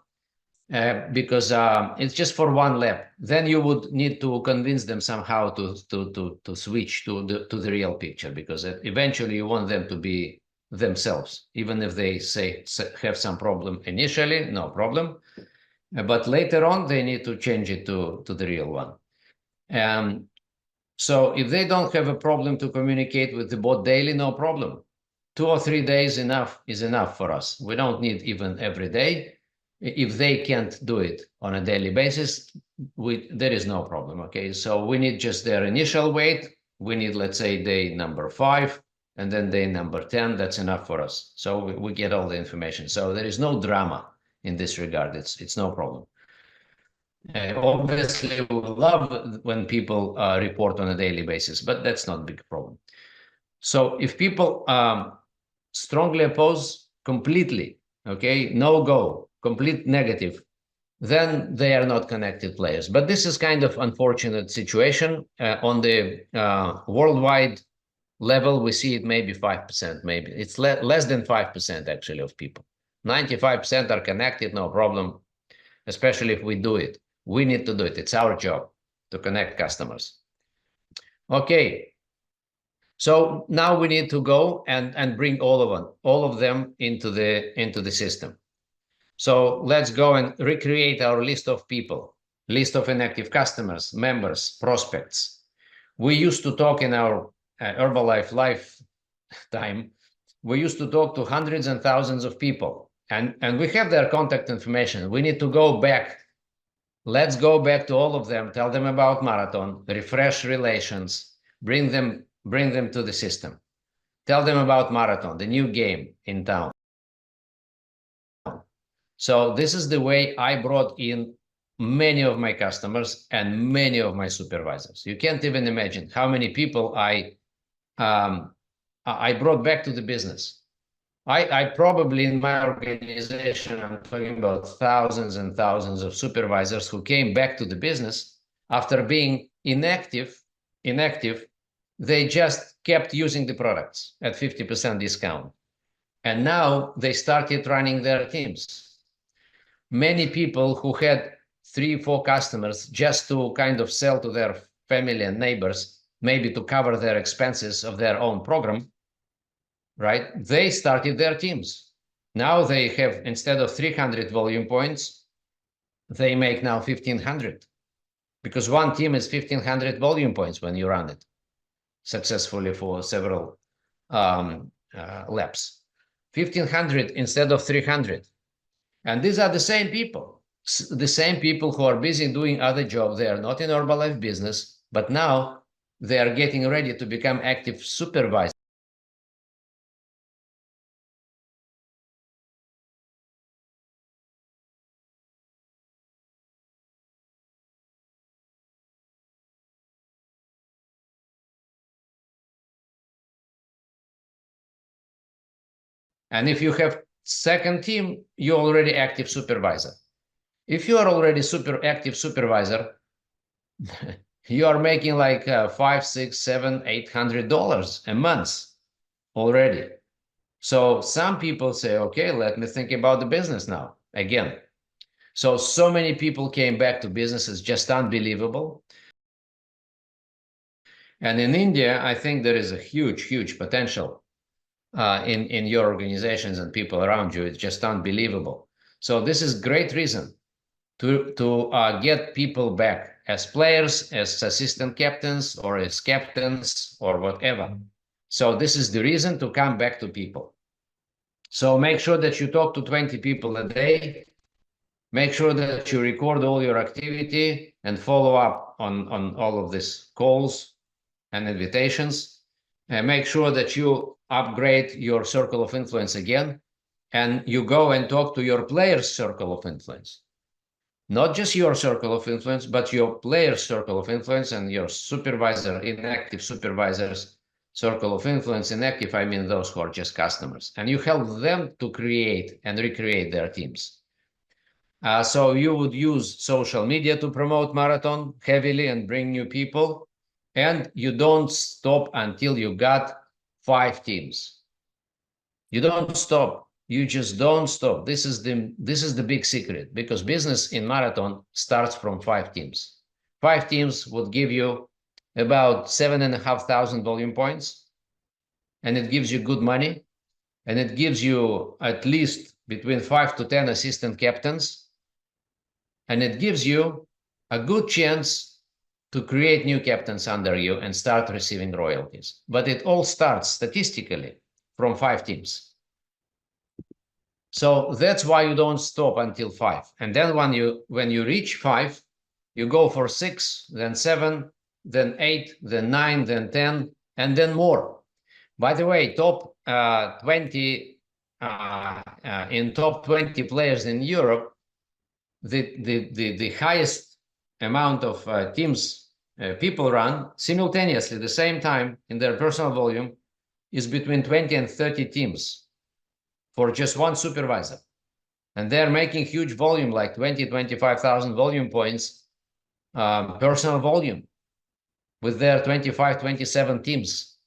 because it's just for 1 lap. Then you would need to convince them somehow to switch to the real picture, because eventually you want them to be themselves, even if they say have some problem initially, no problem, but later on they need to change it to the real one. So if they don't have a problem to communicate with the bot daily, no problem. 2 or 3 days is enough for us. We don't need even every day. If they can't do it on a daily basis, there is no problem, okay? So we need just their initial weight. We need, let's say, day number 5, and then day number 10. That's enough for us. So we get all the information. So there is no drama in this regard. It's no problem. Obviously, we love when people report on a daily basis, but that's not a big problem. So if people strongly oppose completely, okay, no go, complete negative, then they are not connected players. But this is kind of unfortunate situation on the worldwide level, we see it maybe 5%, maybe. It's less than 5% actually of people. 95% are connected, no problem, especially if we do it. We need to do it. It's our job to connect customers. Okay. So now we need to go and bring all of them into the system. So let's go and recreate our list of people, list of inactive customers, members, prospects. We used to talk in our Herbalife lifetime, we used to talk to hundreds and thousands of people, and we have their contact information. We need to go back. Let's go back to all of them, tell them about Marathon, refresh relations, bring them to the system. Tell them about Marathon, the new game in town. So this is the way I brought in many of my customers and many of my supervisors. You can't even imagine how many people I brought back to the business. I probably in my organization, I'm talking about thousands and thousands of supervisors who came back to the business after being inactive. They just kept using the products at 50% discount. And now they started running their teams. Many people who had 3-4 customers just to kind of sell to their family and neighbors, maybe to cover their expenses of their own program, right? They started their teams. Now they have, instead of 300 volume points, they make now 1,500, because one team is 1,500 volume points when you run it successfully for several laps. 1,500 instead of 300. And these are the same people who are busy doing other jobs. They are not in Herbalife business, but now they are getting ready to become active supervisors. And if you have second team, you're already active supervisor. If you are already super active supervisor, you are making like $500, $600, $700, $800 a month already. So some people say, okay, let me think about the business now again. So many people came back to business. It's just unbelievable. And in India, I think there is a huge potential in your organizations and people around you. It's just unbelievable. So this is great reason to get people back as players, as assistant captains, or as captains, or whatever. So this is the reason to come back to people. So make sure that you talk to 20 people a day. Make sure that you record all your activity and follow up on all of these calls and invitations. And make sure that you upgrade your circle of influence again, and you go and talk to your players' circle of influence. Not just your circle of influence, but your players' circle of influence and your supervisor, inactive supervisors' circle of influence. Inactive, I mean those who are just customers. And you help them to create and recreate their teams. So you would use social media to promote Marathon heavily and bring new people. And you don't stop until you got 5 teams. You don't stop. You just don't stop. This is the big secret, because business in Marathon starts from 5 teams. 5 teams would give you about 7,500 volume points, and it gives you good money, and it gives you at least between 5 to 10 assistant captains, and it gives you a good chance to create new captains under you and start receiving royalties. But it all starts statistically from 5 teams. So that's why you don't stop until 5. And then when you reach 5, you go for 6, then 7, then 8, then 9, then 10, and then more. By the way, top 20 in top 20 players in Europe, the highest amount of teams people run simultaneously the same time in their personal volume is between 20 and 30 teams for just one supervisor. And they're making huge volume, like 25,000 volume points, personal volume with their 25, 27 teams.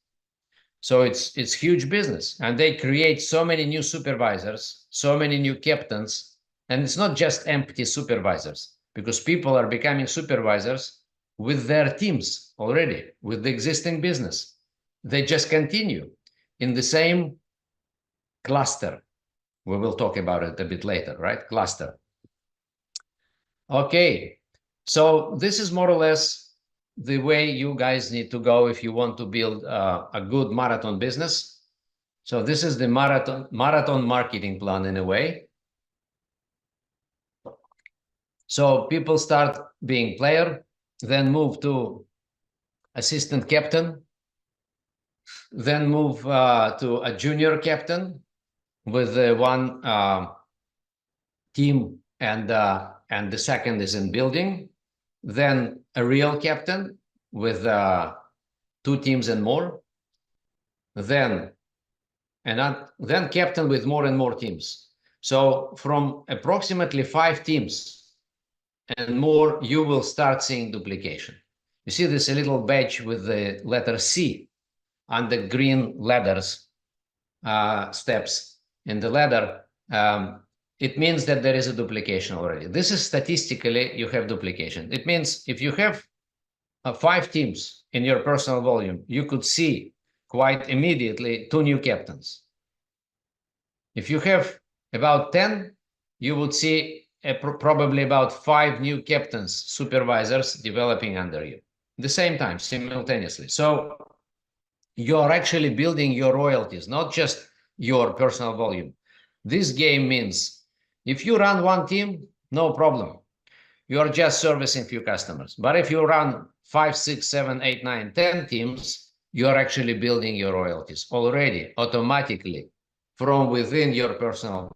So it's huge business, and they create so many new supervisors, so many new captains, and it's not just empty supervisors, because people are becoming supervisors with their teams already, with the existing business. They just continue in the same cluster. We will talk about it a bit later, right? Cluster. Okay, so this is more or less the way you guys need to go if you want to build a good marathon business. So this is the marathon marketing plan in a way. So people start being player, then move to assistant captain, then move to a junior captain with one team, and the second is in building, then a real captain with 2 teams and more, then captain with more and more teams. So from approximately 5 teams and more, you will start seeing duplication. You see this little badge with the letter C on the green ladders, steps in the ladder. It means that there is a duplication already. This is statistically, you have duplication. It means if you have 5 teams in your personal volume, you could see quite immediately 2 new captains. If you have about 10, you would see probably about 5 new captains, supervisors developing under you at the same time, simultaneously. So you're actually building your royalties, not just your personal volume. This game means if you run 1 team, no problem. You're just servicing few customers. But if you run 5, 6, 7, 8, 9, 10 teams, you're actually building your royalties already, automatically, from within your personal